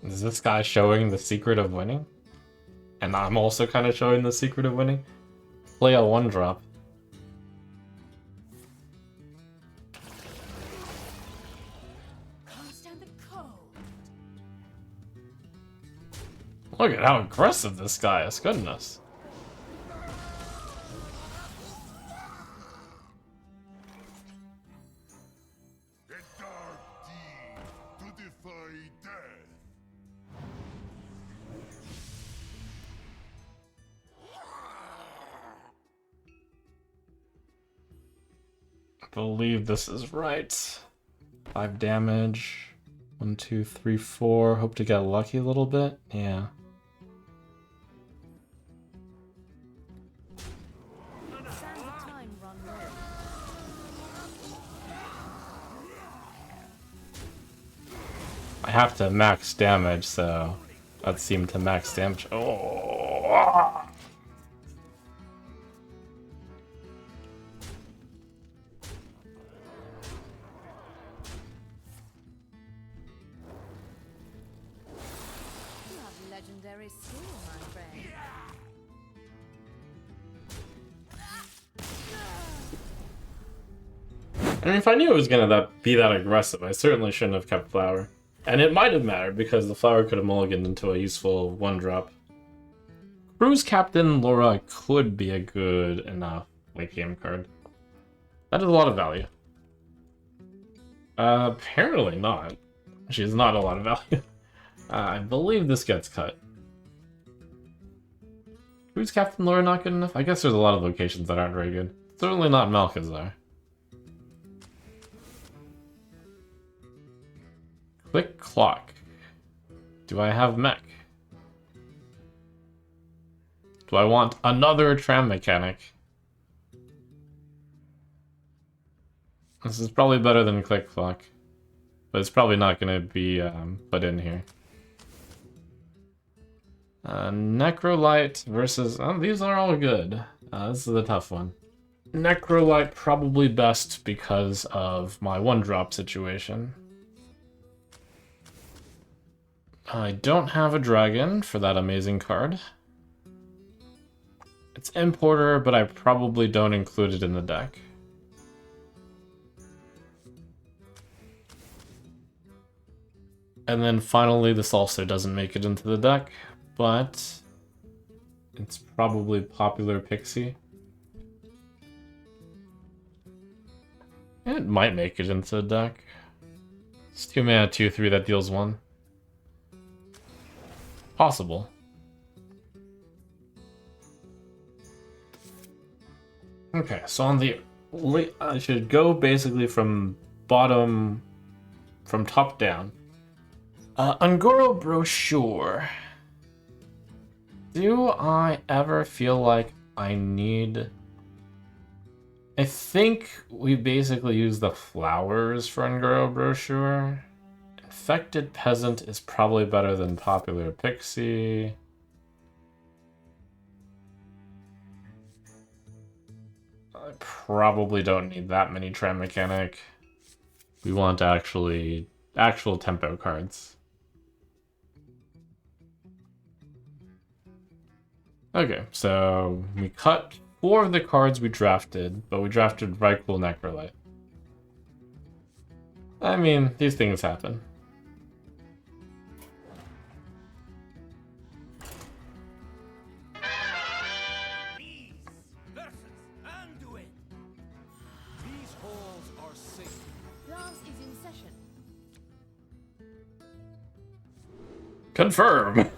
Is this guy showing the secret of winning? And I'm also kind of showing the secret of winning? Play a 1-drop. Look at how aggressive this guy is, goodness. A dark deed to defy death. I believe this is right. 5 damage. 1, 2, 3, 4. Hope to get lucky a little bit. Yeah. Sands of time run low. I have to max damage, so that seemed to max damage. Oh! You have legendary skill, my friend. I mean, if I knew it was gonna be that aggressive, I certainly shouldn't have kept Flower. And it might have mattered, because the Flower could have mulliganed into a useful 1-drop. Cruise Captain Laura could be a good enough late-game card. That is a lot of value. Apparently not. She is not a lot of value. I believe this gets cut. Cruise Captain Laura not good enough? I guess there's a lot of locations that aren't very good. Certainly not Malkazar. Click Clock. Do I have mech? Do I want another tram mechanic? This is probably better than Click Clock, but it's probably not going to be put in here. Necrolite versus... Oh, these are all good. This is a tough one. Necrolite probably best because of my 1-drop situation. I don't have a dragon for that amazing card. It's Importer, but I probably don't include it in the deck. And then finally, this also doesn't make it into the deck, but it's probably Popular Pixie. It might make it into the deck. It's 2 mana, 2/3 that deals 1. Possible. Okay, so on the... I should go basically from bottom... from top down. Ungoro Brochure. Do I ever feel like I need... I think we basically use the flowers for Ungoro Brochure. Infected Peasant is probably better than Popular Pixie. I probably don't need that many Tram Mechanic. We want actual tempo cards. Okay, so we cut 4 of the cards we drafted, but we drafted Rycool Necrolite. I mean, these things happen. These halls are safe. Class is in session. Confirm!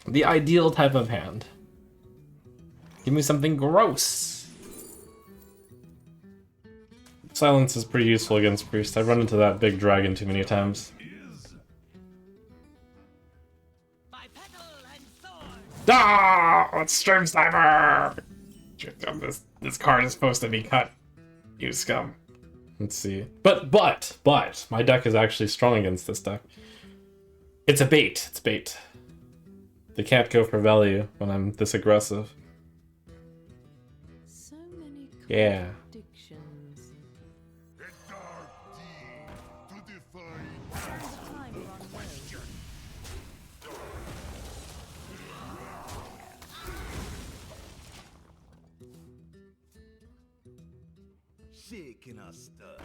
The ideal type of hand. Give me something gross. Silence is pretty useful against Priest. I've run into that big dragon too many times. Ah! It's Stream Sniper! This card is supposed to be cut. You scum. Let's see. But, my deck is actually strong against this deck. It's a bait. It's bait. They can't go for value when I'm this aggressive. So many Yeah. contradictions. A dark deed to defy Sands of time run low. shaking our stuff.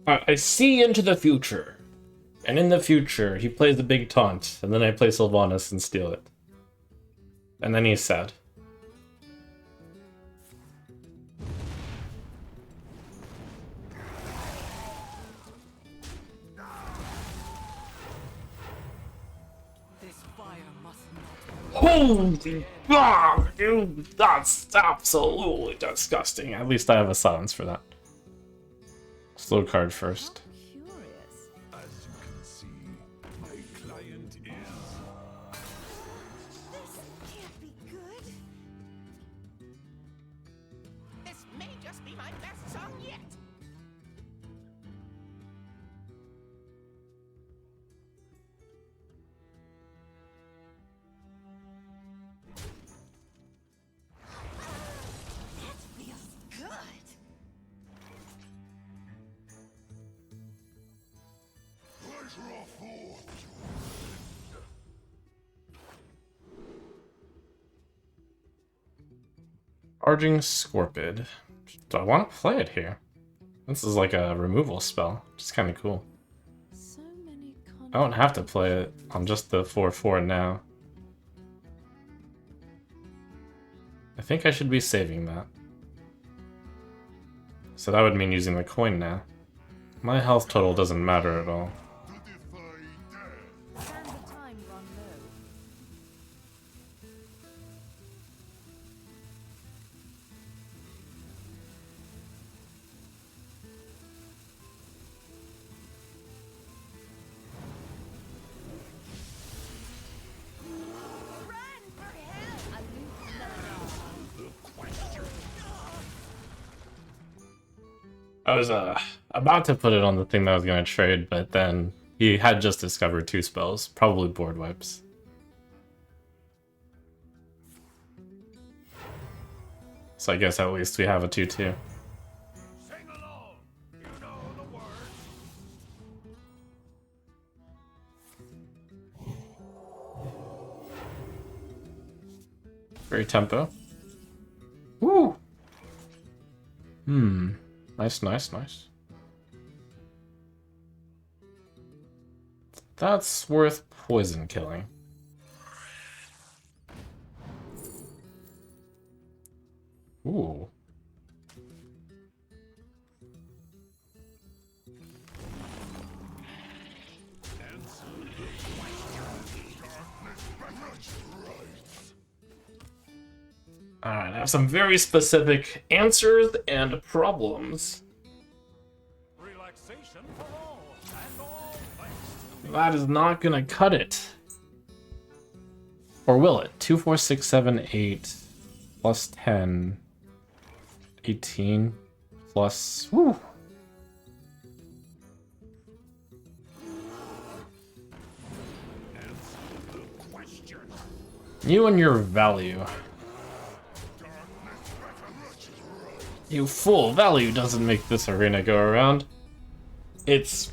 I see into the future. And in the future, he plays the big taunt, and then I play Sylvanas and steal it. And then he's sad. This fire must not. Holy God, dude, that's absolutely disgusting. At least I have a silence for that. Slow card first. Curious. As you can see, my client is. This can't be good. This may just be my best song yet. That feels good. Arging Scorpid. Do I want to play it here? This is like a removal spell, which is kind of cool. So many I don't have to play it on just the 4/4 now. I think I should be saving that. So that would mean using the coin now. My health total doesn't matter at all. Can the time run low? Run for help. I lose another. I was about to put it on the thing that I was going to trade, but then he had just discovered 2 spells, probably board wipes. So I guess at least we have a 2/2. Sing along. You know the words. Very tempo. Woo! Nice, nice, nice. That's worth poison killing. Ooh. Alright, I have some very specific answers and problems. Relaxation for all, and all thanks to That is not gonna cut it. Or will it? 2, 4, 6, 7, 8, plus 10, 18, plus... Woo! You and your value. You fool, value doesn't make this arena go around. It's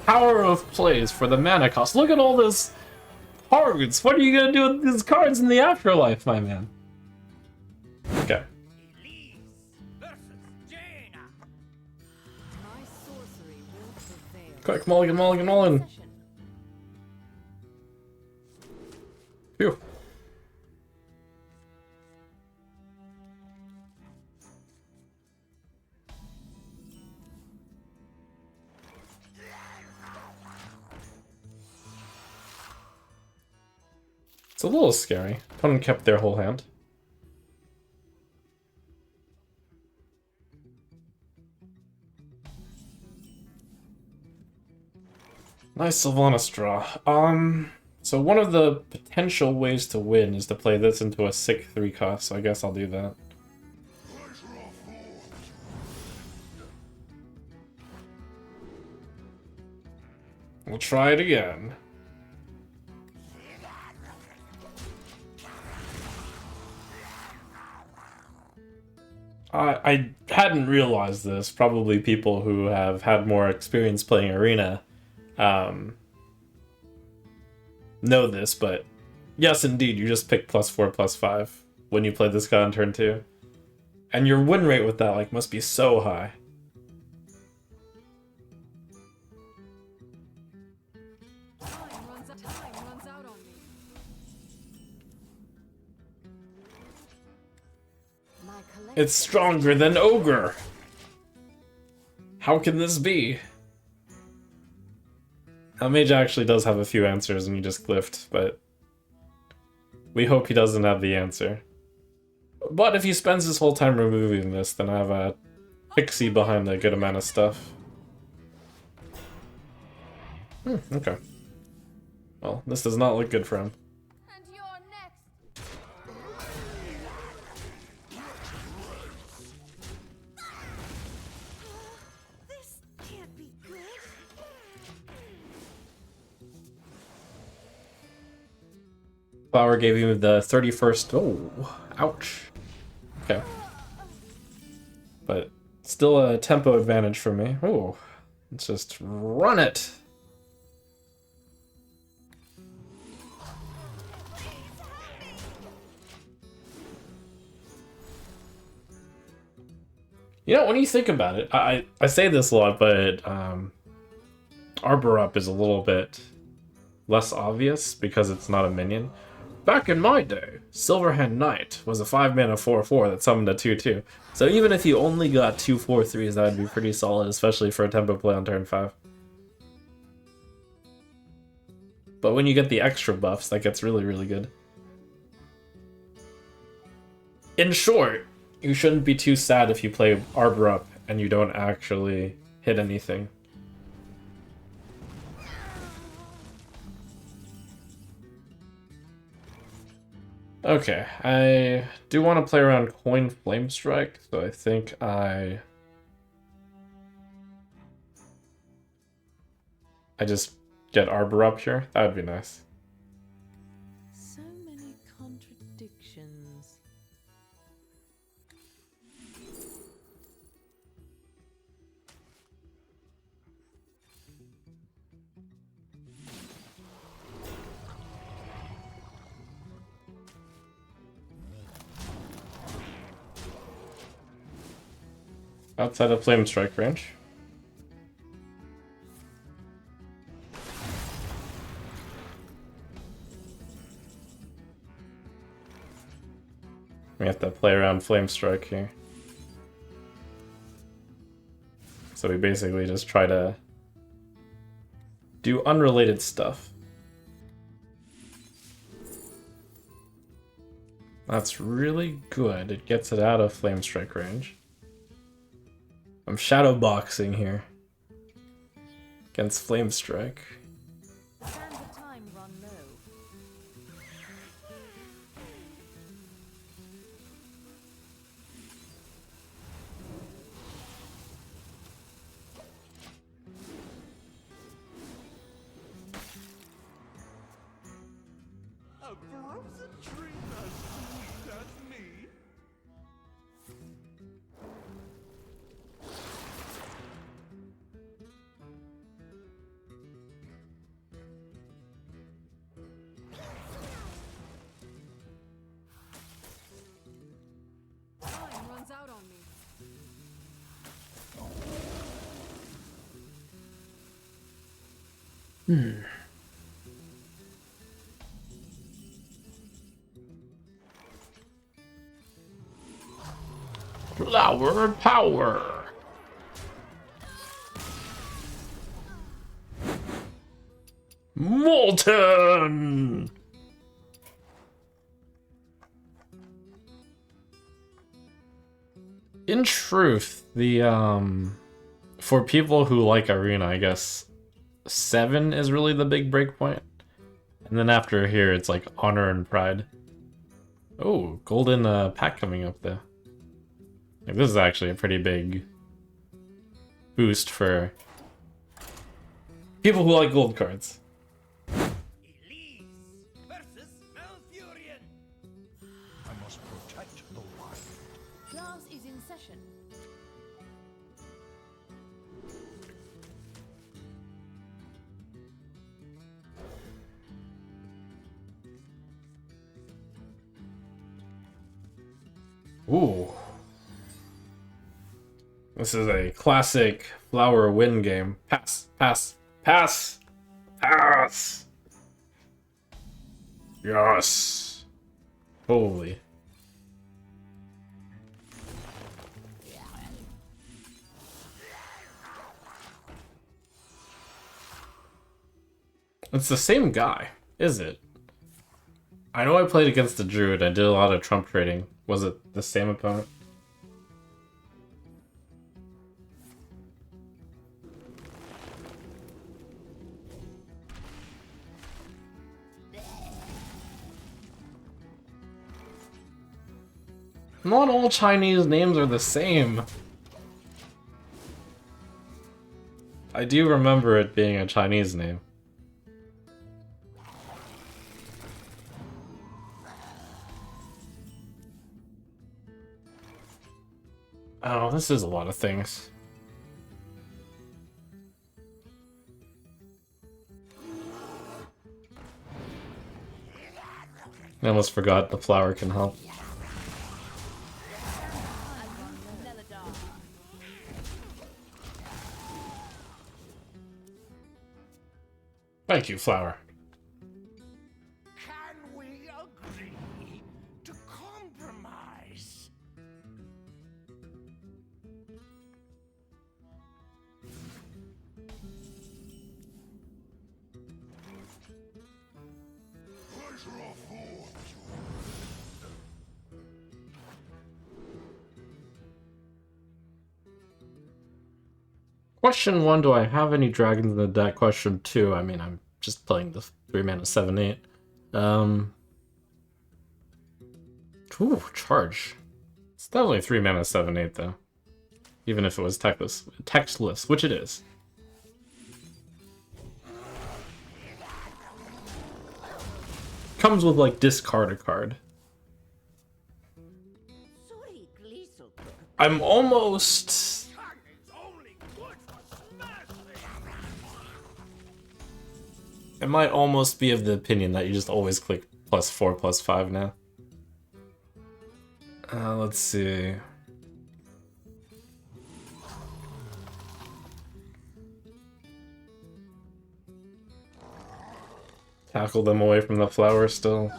power of plays for the mana cost. Look at all this cards. What are you gonna do with these cards in the afterlife, my man? Okay. Elise versus Jaina. My sorcery will prevail. Quick, mulligan, mulligan, mulligan. Session. Phew. It's a little scary. Opponent kept their whole hand. Nice Sylvanas draw. So one of the potential ways to win is to play this into a sick 3 cost, so I guess I'll do that. We'll try it again. I hadn't realized this. Probably people who have had more experience playing Arena know this, but yes, indeed, you just pick +4, +5 when you play this guy on turn 2. And your win rate with that like must be so high. Time runs out on me. My collection It's stronger than Ogre! How can this be? Now, Mage actually does have a few answers and you just glyphed, but we hope he doesn't have the answer. But if he spends his whole time removing this, then I have a pixie behind a good amount of stuff. Okay. Well, this does not look good for him. And you're next. This can't be good. Flower gave you the 31st. Oh, ouch. Okay. But still a tempo advantage for me. Oh, let's just run it. You know, when you think about it, I say this a lot, but Arbor Up is a little bit less obvious because it's not a minion. Back in my day, Silverhand Knight was a 5-mana 4/4 that summoned a 2/2. So even if you only got 2 4/3s, that would be pretty solid, especially for a tempo play on turn 5. But when you get the extra buffs, that gets really, really good. In short, you shouldn't be too sad if you play Arbor Up and you don't actually hit anything. Okay, I do want to play around Coin Flame Strike, so I think I just get Arbor Up here. That would be nice. So many contradictions. Outside of Flame Strike range. We have to play around Flame Strike here. So we basically just try to do unrelated stuff. That's really good. It gets it out of Flame Strike range. I'm shadow boxing here against Flame Strike. Sands of time run low. A frozen dream as sweet as me. Time runs out on me. Flower power. Molten. In truth, the for people who like Arena, I guess 7 is really the big breakpoint. And then after here, it's like Honor and Pride. Oh, golden pack coming up though. Like, this is actually a pretty big boost for people who like gold cards. Elise versus Malfurion. I must protect the wild. Glass is in session. Ooh. This is a classic flower win game. Pass, pass, pass, pass. Yes. Holy. It's the same guy, is it? I know I played against the Druid. I did a lot of trump trading. Was it the same opponent? Not all Chinese names are the same. I do remember it being a Chinese name. Oh, this is a lot of things. I almost forgot the flower can help. Thank you, flower. Can we agree to compromise? Question 1, do I have any dragons in the deck? Question 2, I mean, I'm just playing the 3-mana 7/8. Ooh, charge. It's definitely 3-mana 7/8 though. Even if it was textless, which it is. Comes with like discard a card. Sorry, Gleesel. I'm almost... I might almost be of the opinion that you just always click +4, +5 now. Let's see. Tackle them away from the flower still.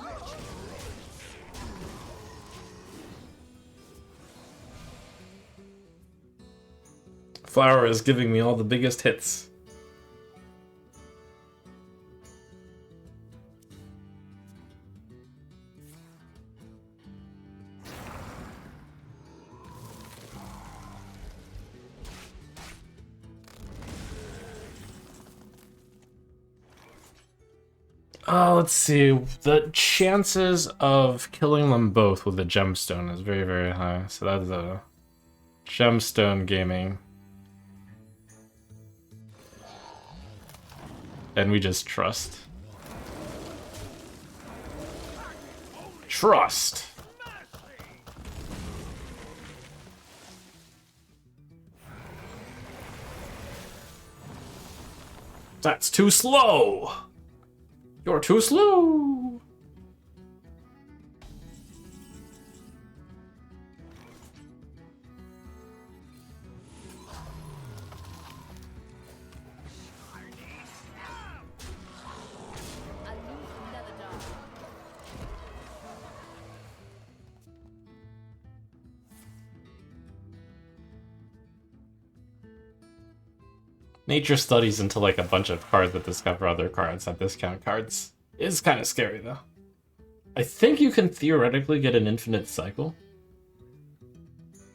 Flower is giving me all the biggest hits. Let's see. The chances of killing them both with a gemstone is very, very high. So that's a gemstone gaming. And we just trust. Trust! That's too slow! You're too slow! Nature studies into like a bunch of cards that discover other cards that discount cards. Is kind of scary though. I think you can theoretically get an infinite cycle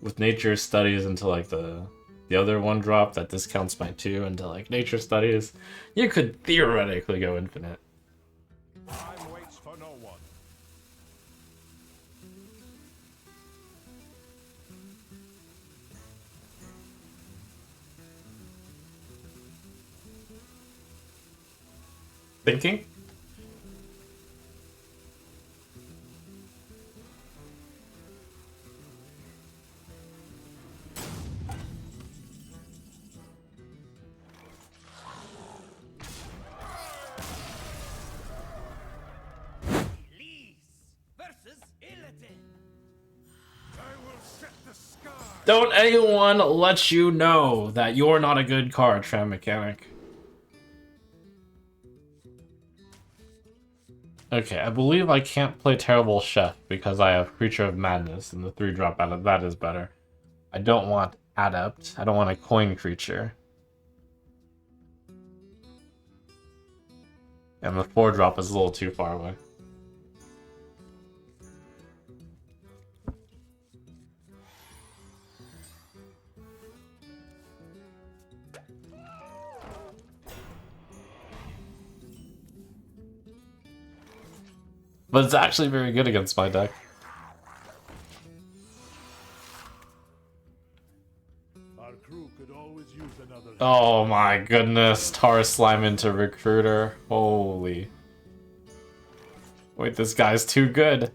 with nature studies into like the other one drop that discounts by 2 into like nature studies. You could theoretically go infinite. Time waits for no one. Thinking? Don't anyone let you know that you're not a good card, Tram Mechanic. Okay, I believe I can't play Terrible Chef because I have Creature of Madness, and the 3-drop out of that is better. I don't want Adept. I don't want a coin creature. And the 4-drop is a little too far away. But it's actually very good against my deck. Our crew could always use another hat. Oh my goodness, Tar Slime into Recruiter. Holy. Wait, this guy's too good.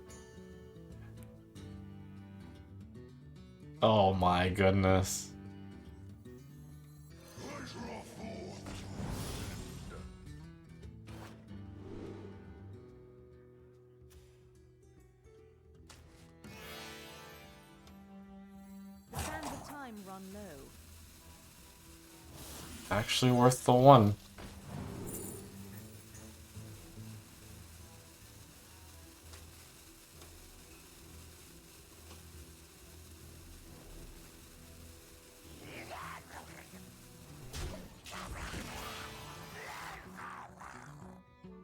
Oh my goodness. Sands of time run low. Actually worth the one.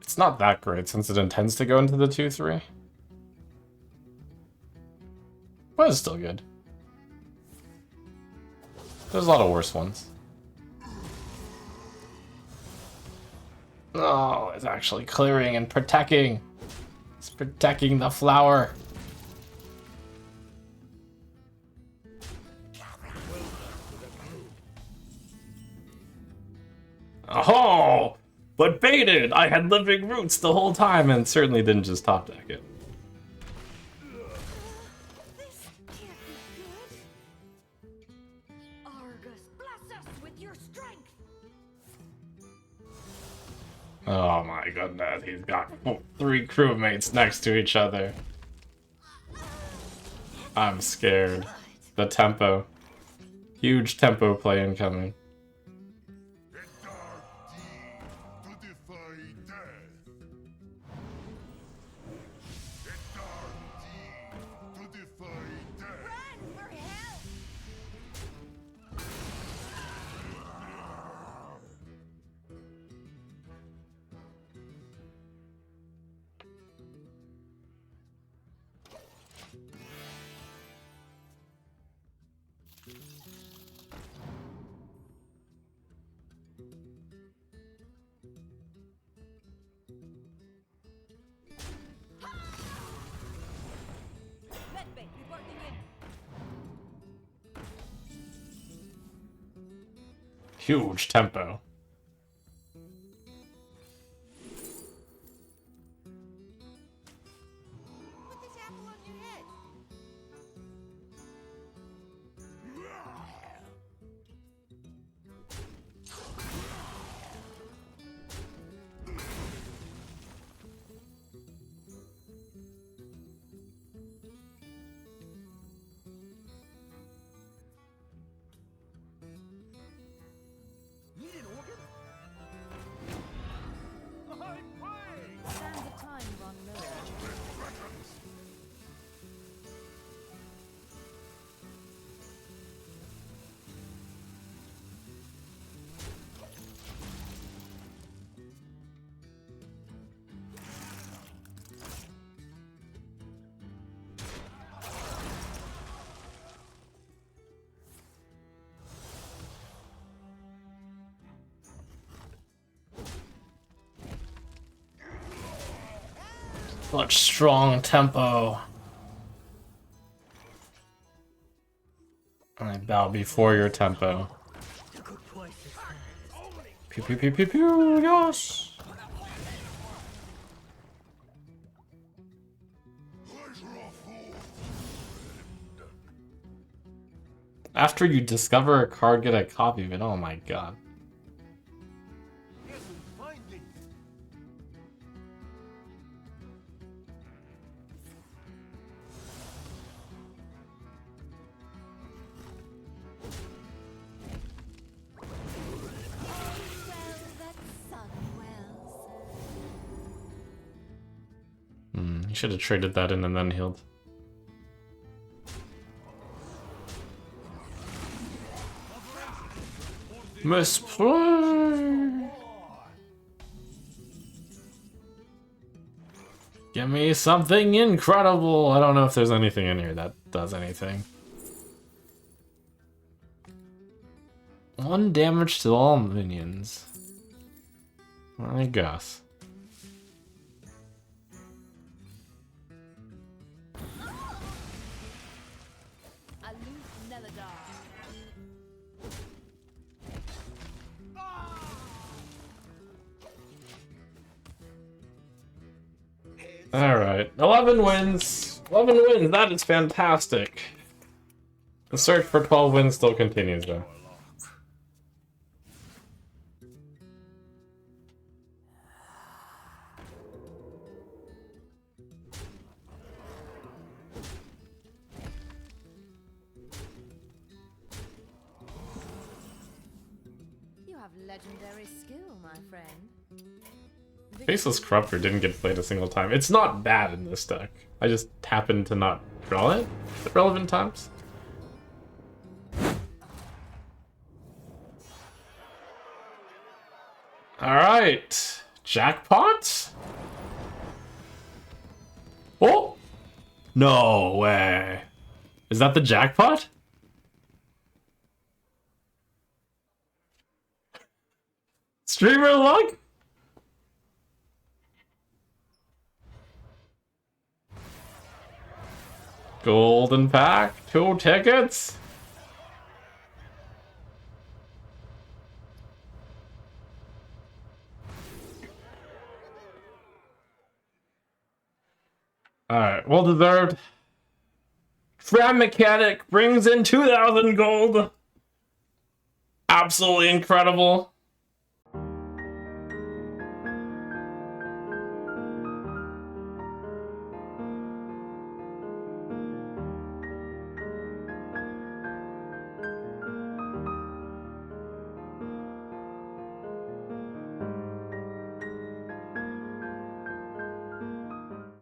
It's not that great since it intends to go into the 2-3. But it's still good. There's a lot of worse ones. Oh, it's actually clearing and protecting. It's protecting the flower. Oh, but baited! I had living roots the whole time and certainly didn't just top deck it. This can't be good. Argus, bless us with your strength. Oh my goodness, he's got 3 crewmates next to each other. I'm scared. The tempo. Huge tempo play incoming. To defy death. To defy death. Run for help. Medbay reporting in. Huge tempo. Put this apple on your head. Need an organ? I'm playing! Sands of time run low. Such strong tempo. I bow before your tempo. To cook twice as fast. Pew pew pew pew pew, yes! After you discover a card, get a copy of it. Oh my god. Yes, we finally. You should have traded that in and then healed. Misplay! Give me something incredible! I don't know if there's anything in here that does anything. 1 damage to all minions. I guess. Alright, 11 wins! 11 wins, that is fantastic! The search for 12 wins still continues though. You have legendary skill, my friend. Faceless Corruptor didn't get played a single time. It's not bad in this deck. I just happened to not draw it at relevant times. Alright. Jackpot? Oh! No way. Is that the jackpot? Streamer luck? Golden pack, 2 tickets. Alright, well deserved. Tram Mechanic brings in 2,000 gold. Absolutely incredible.